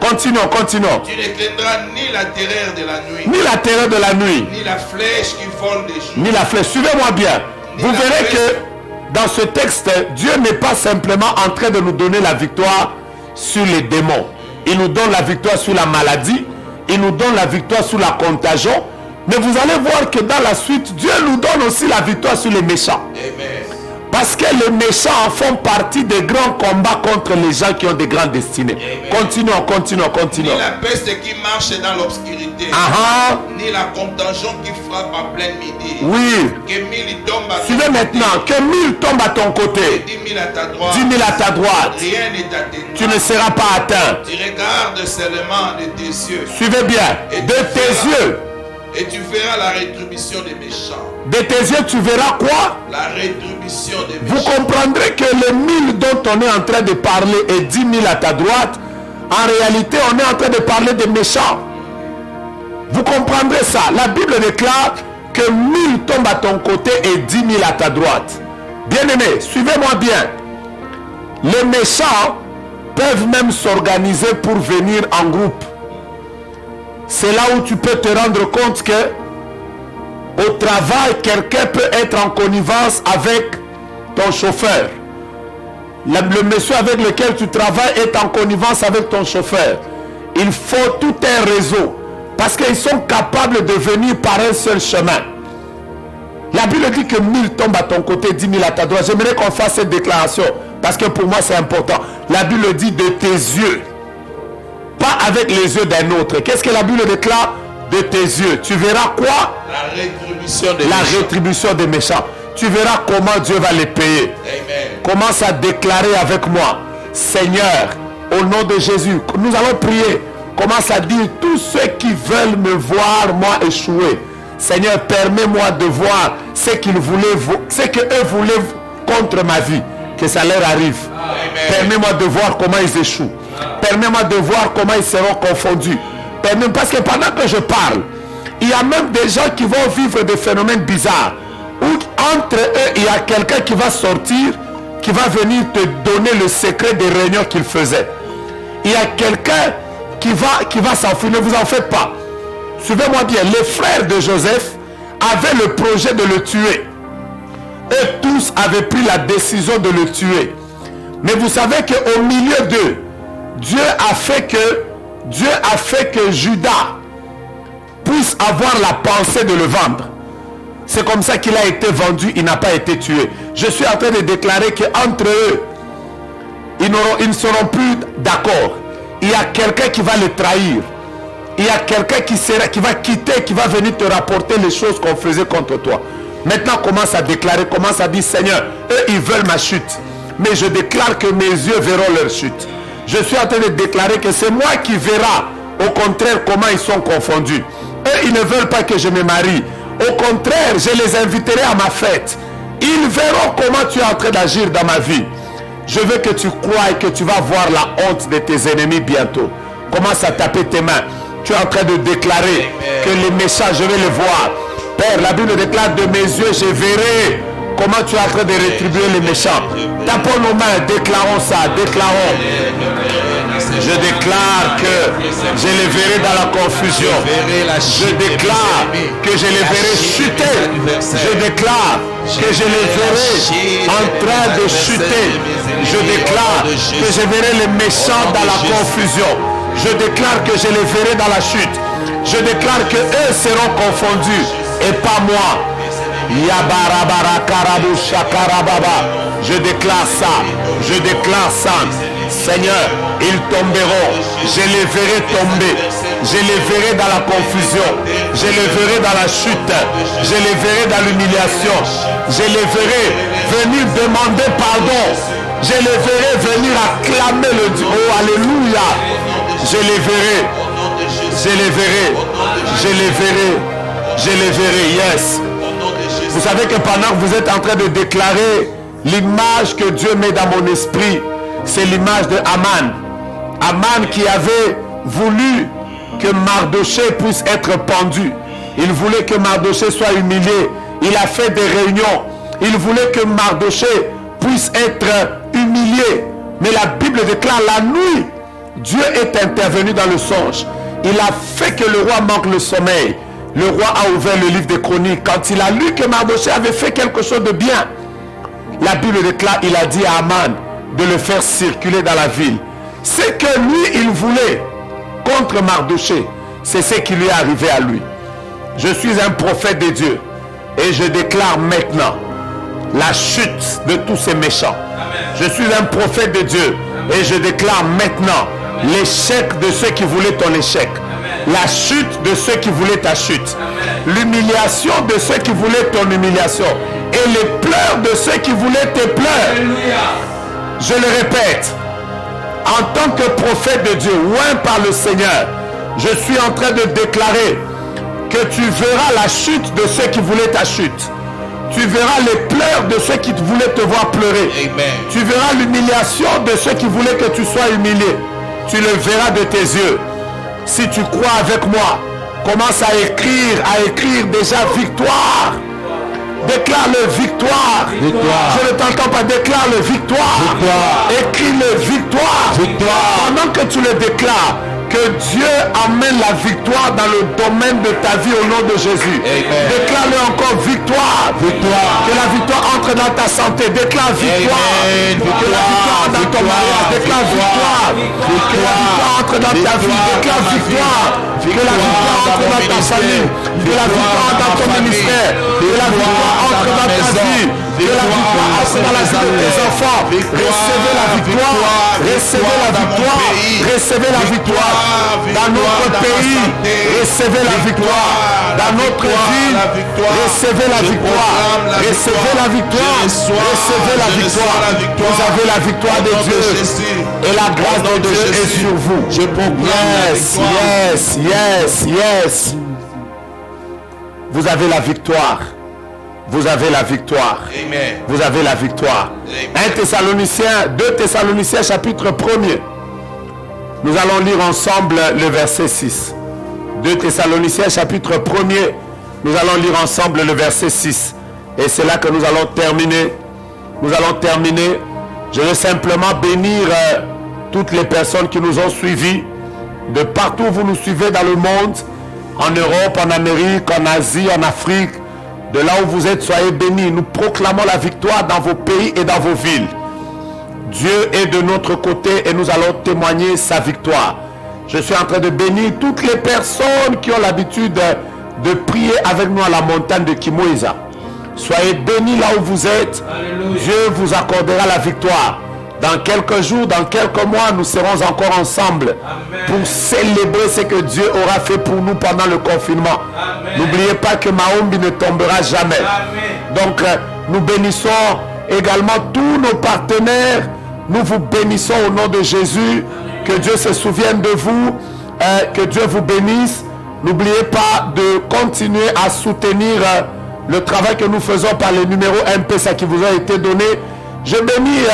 Continuons, continuons. Tu ne craindras ni la terreur de la nuit, Ni la terreur de la nuit, ni la flèche qui vole des jours. ni la flèche. Suivez-moi bien. Vous verrez que dans ce texte, Dieu n'est pas simplement en train de nous donner la victoire sur les démons. Il nous donne la victoire sur la maladie. Il nous donne la victoire sur la contagion. Mais vous allez voir que dans la suite, Dieu nous donne aussi la victoire sur les méchants. Amen. Parce que les méchants font partie des grands combats contre les gens qui ont des grandes destinées. Continuons, continuons, Ni continuons. la peste qui marche dans l'obscurité, ni la contagion qui frappe en plein midi. Oui. Que mille tombent à ton Suivez maintenant. Que 1000 tombent à ton côté. 10 000 à ta droite. 10 000 à ta droite. Rien n'est atteint. Tu ne seras pas atteint. Tu regardes seulement de tes yeux. Suivez bien. De tes yeux. Et tu verras la rétribution des méchants. De tes yeux, tu verras quoi? La rétribution des Vous méchants. comprendrez que les 1000 dont on est en train de parler et 10 000 à ta droite, en réalité, on est en train de parler des méchants. Vous comprendrez ça. La Bible déclare que 1000 tombent à ton côté et 10 000 à ta droite. Bien-aimés, suivez-moi bien. Les méchants peuvent même s'organiser pour venir en groupe. C'est là où tu peux te rendre compte que au travail, quelqu'un peut être en connivence avec ton chauffeur. Le monsieur avec lequel tu travailles est en connivence avec ton chauffeur. Il faut tout un réseau parce qu'ils sont capables de venir par un seul chemin. La Bible dit que 1000 tombent à ton côté, 10 000 à ta droite. J'aimerais qu'on fasse cette déclaration parce que pour moi c'est important. La Bible dit de tes yeux, pas avec les yeux d'un autre. Qu'est-ce que la Bible déclare? De tes yeux. Tu verras quoi? La rétribution des La méchants. rétribution des méchants. Tu verras comment Dieu va les payer. Amen. Commence à déclarer avec moi: Seigneur, au nom de Jésus, nous allons prier. Commence à dire: tous ceux qui veulent me voir, moi, échouer. Seigneur, permets-moi de voir ce qu'ils voulaient, ce qu'eux voulaient contre ma vie. Que ça leur arrive. Permets-moi de voir comment ils échouent. Permets-moi de voir comment ils seront confondus. Parce que pendant que je parle, il y a même des gens qui vont vivre des phénomènes bizarres. Où entre eux, il y a quelqu'un qui va sortir, qui va venir te donner le secret des réunions qu'il faisait. Il y a quelqu'un qui va s'enfuir. Ne vous en faites pas. Suivez-moi bien. Les frères de Joseph avaient le projet de le tuer. Eux tous avaient pris la décision de le tuer. Mais vous savez qu'au milieu d'eux, Dieu a fait que Judas puisse avoir la pensée de le vendre. C'est comme ça qu'il a été vendu, il n'a pas été tué. Je suis en train de déclarer qu'entre eux, ils ne seront plus d'accord. Il y a quelqu'un qui va les trahir. Il y a quelqu'un qui va quitter, qui va venir te rapporter les choses qu'on faisait contre toi. Maintenant, commence à déclarer, commence à dire: Seigneur, eux, ils veulent ma chute. Mais je déclare que mes yeux verront leur chute. Je suis en train de déclarer que c'est moi qui verra, au contraire, comment ils sont confondus. Eux, ils ne veulent pas que je me marie. Au contraire, je les inviterai à ma fête. Ils verront comment tu es en train d'agir dans ma vie. Je veux que tu croies et que tu vas voir la honte de tes ennemis bientôt. Commence à taper tes mains. Tu es en train de déclarer que les méchants, je vais les voir. Père, la Bible déclare: de mes yeux, je verrai comment tu es en train de rétribuer les méchants. Tapons nos mains, déclarons ça, déclarons. Je déclare que je les verrai dans la confusion. Je déclare que je les verrai chuter. Je déclare que je les verrai en train de chuter. Je déclare que je verrai les méchants dans la confusion. Je déclare que je les verrai dans la chute. Je déclare que eux seront confondus et pas moi. Yabarabara karabou shakarababa. Je déclare ça. Je déclare ça. Seigneur, ils tomberont. Je les verrai tomber. Je les verrai dans la confusion. Je les verrai dans la chute. Je les verrai dans l'humiliation. Je les verrai venir demander pardon. Je les verrai venir acclamer le Dieu. Oh, alléluia. Je les verrai. Je les verrai. Je les verrai. Je les verrai. Yes. Vous savez que pendant que vous êtes en train de déclarer, l'image que Dieu met dans mon esprit, c'est l'image de Aman. Aman qui avait voulu que Mardoché puisse être pendu. Il voulait que Mardoché soit humilié. Il a fait des réunions. Il voulait que Mardoché puisse être humilié. Mais la Bible déclare la nuit, Dieu est intervenu dans le songe. Il a fait que le roi manque le sommeil. Le roi a ouvert le livre des chroniques. Quand il a lu que Mardoché avait fait quelque chose de bien, la Bible déclare, il a dit à Aman de le faire circuler dans la ville. Ce que lui, il voulait contre Mardoché, c'est ce qui lui est arrivé à lui. Je suis un prophète de Dieu et je déclare maintenant la chute de tous ces méchants. Je suis un prophète de Dieu et je déclare maintenant l'échec de ceux qui voulaient ton échec. La chute de ceux qui voulaient ta chute. L'humiliation de ceux qui voulaient ton humiliation. Et les pleurs de ceux qui voulaient tes pleurs. Je le répète. En tant que prophète de Dieu, oint par le Seigneur, je suis en train de déclarer que tu verras la chute de ceux qui voulaient ta chute. Tu verras les pleurs de ceux qui voulaient te voir pleurer. Amen. Tu verras l'humiliation de ceux qui voulaient que tu sois humilié. Tu le verras de tes yeux. Si tu crois avec moi, commence à écrire déjà victoire. Déclare-le victoire. Victoire. Je ne t'entends pas. Déclare-le victoire. Victoire. Écris-le victoire. Victoire. Pendant que tu le déclares, que Dieu amène la victoire dans le domaine de ta vie au nom de Jésus. Amen. Déclare-le encore victoire. Victoire. Que la victoire entre dans ta santé. Déclare victoire. Amen. Que la victoire entre dans ton mariage. Déclare victoire. Que la victoire entre dans ta vie. Déclare victoire. Que la victoire entre dans ta famille. Que la victoire entre dans ton ministère. Que la victoire entre dans ta vie. Que la victoire entre dans la vie de tes enfants. Recevez la victoire. Recevez la victoire. Recevez la victoire. Dans notre pays, recevez la victoire. Dans notre ville, recevez la victoire. Recevez la victoire. Recevez la victoire. Vous avez la victoire de Dieu. Et la grâce de Dieu est sur vous. Je proclame la victoire. Yes, yes, yes. Vous avez la victoire. Vous avez la victoire. Amen. Vous avez la victoire. Amen. 1 Thessaloniciens, 2 Thessaloniciens chapitre 1er. Nous allons lire ensemble le verset 6. 2 Thessaloniciens chapitre 1er. Nous allons lire ensemble le verset 6. Et c'est là que nous allons terminer. Nous allons terminer. Je veux simplement bénir toutes les personnes qui nous ont suivis. De partout où vous nous suivez dans le monde. En Europe, en Amérique, en Asie, en Afrique. De là où vous êtes, soyez bénis. Nous proclamons la victoire dans vos pays et dans vos villes. Dieu est de notre côté et nous allons témoigner sa victoire. Je suis en train de bénir toutes les personnes qui ont l'habitude de prier avec nous à la montagne de Kimoïsa. Soyez bénis là où vous êtes. Alléluia. Dieu vous accordera la victoire. Dans quelques jours, dans quelques mois, nous serons encore ensemble. Amen. Pour célébrer ce que Dieu aura fait pour nous pendant le confinement. N'oubliez pas que Mahombi ne tombera jamais. Amen. Donc, nous bénissons également tous nos partenaires. Nous vous bénissons au nom de Jésus. Que Dieu se souvienne de vous. Que Dieu vous bénisse. N'oubliez pas de continuer à soutenir le travail que nous faisons par les numéros M-Pesa qui vous ont été donnés. Je bénis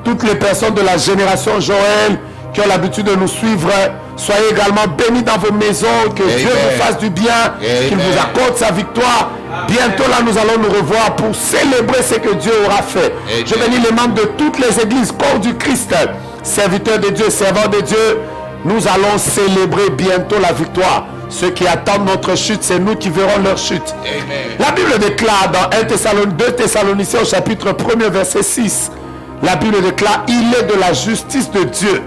toutes les personnes de la génération Joël qui ont l'habitude de nous suivre. Soyez également bénis dans vos maisons. Que Amen. Dieu vous fasse du bien. Qu'il vous accorde sa victoire. Amen. Bientôt là, nous allons nous revoir pour célébrer ce que Dieu aura fait. Amen. Je bénis les membres de toutes les églises, corps du Christ, serviteurs de Dieu, servants de Dieu, nous allons célébrer bientôt la victoire. Ceux qui attendent notre chute, c'est nous qui verrons leur chute. Amen. La Bible déclare dans 2 Thessaloniciens au chapitre 1er verset 6, la Bible déclare, il est de la justice de Dieu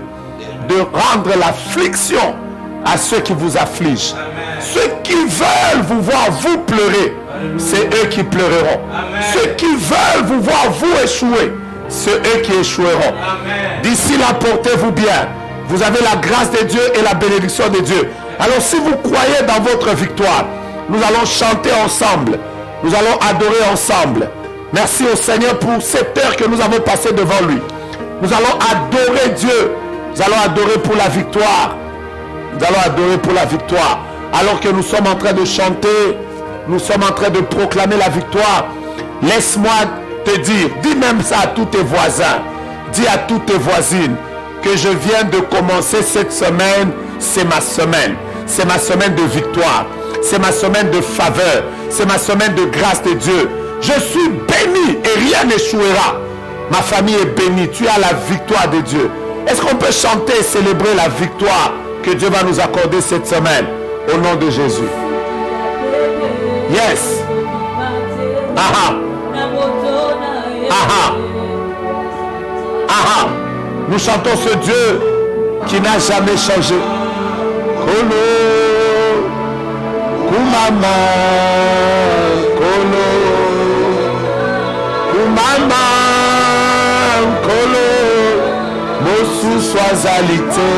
de rendre l'affliction à ceux qui vous affligent. Amen. Ceux qui veulent vous voir vous pleurer, c'est eux qui pleureront. Amen. Ceux qui veulent vous voir vous échouer, c'est eux qui échoueront. D'ici là, portez-vous bien. Vous avez la grâce de Dieu et la bénédiction de Dieu. Alors si vous croyez dans votre victoire, nous allons chanter ensemble. Nous allons adorer ensemble. Merci au Seigneur pour cette heure que nous avons passée devant lui. Nous allons adorer Dieu. Nous allons adorer pour la victoire. Nous allons adorer pour la victoire. Alors que nous sommes en train de chanter, nous sommes en train de proclamer la victoire. Laisse-moi te dire, dis même ça à tous tes voisins, dis à toutes tes voisines que je viens de commencer cette semaine, c'est ma semaine. C'est ma semaine de victoire. C'est ma semaine de faveur. C'est ma semaine de grâce de Dieu. Je suis béni et rien n'échouera. Ma famille est bénie. Tu as la victoire de Dieu. Est-ce qu'on peut chanter et célébrer la victoire que Dieu va nous accorder cette semaine au nom de Jésus? Yes. Aha. Aha. Aha. Nous chantons ce Dieu qui n'a jamais changé. Kolo, Kumama, Kolo, Kumama, Kolo, Mosu Swazalité.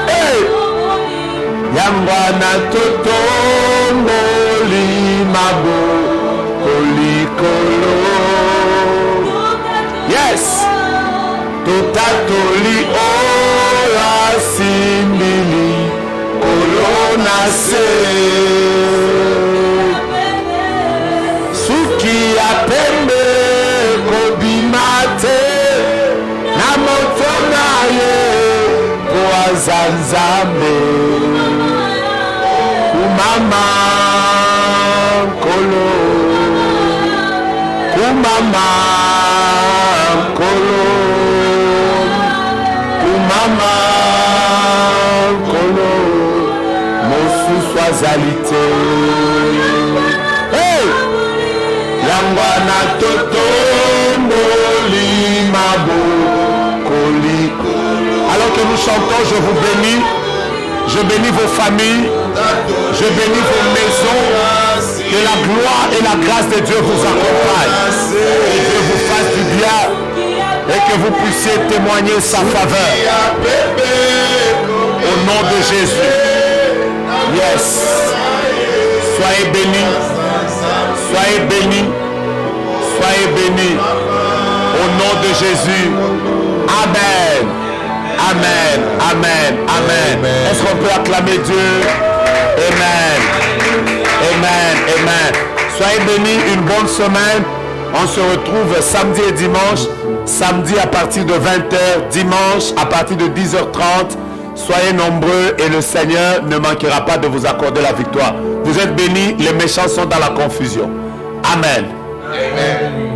Hey! Yangwana Toto, Moli Mabo, Koli Kolo. Yes! Totatoli ora simbili Corona se Suki apembe kobimate Namotona ye Boazanzambe Kumama Kolo Kumama Kolo Mama Kolo Mosu Swazalité. Hey! Yangwana Toto Moli Mabo Koli. Alors que nous chantons, je vous bénis. Je bénis vos familles. Je bénis vos maisons. Que la gloire et la grâce de Dieu vous accompagnent. Que Dieu vous fasse du bien. Et que vous puissiez témoigner sa faveur. Au nom de Jésus. Yes. Soyez bénis. Soyez bénis. Soyez bénis. Au nom de Jésus. Amen. Amen. Amen. Amen. Est-ce qu'on peut acclamer Dieu? Amen. Amen. Amen. Soyez bénis. Une bonne semaine. On se retrouve samedi et dimanche. Samedi à partir de 20h, dimanche à partir de 10h30. Soyez nombreux et le Seigneur ne manquera pas de vous accorder la victoire. Vous êtes bénis, les méchants sont dans la confusion. Amen. Amen.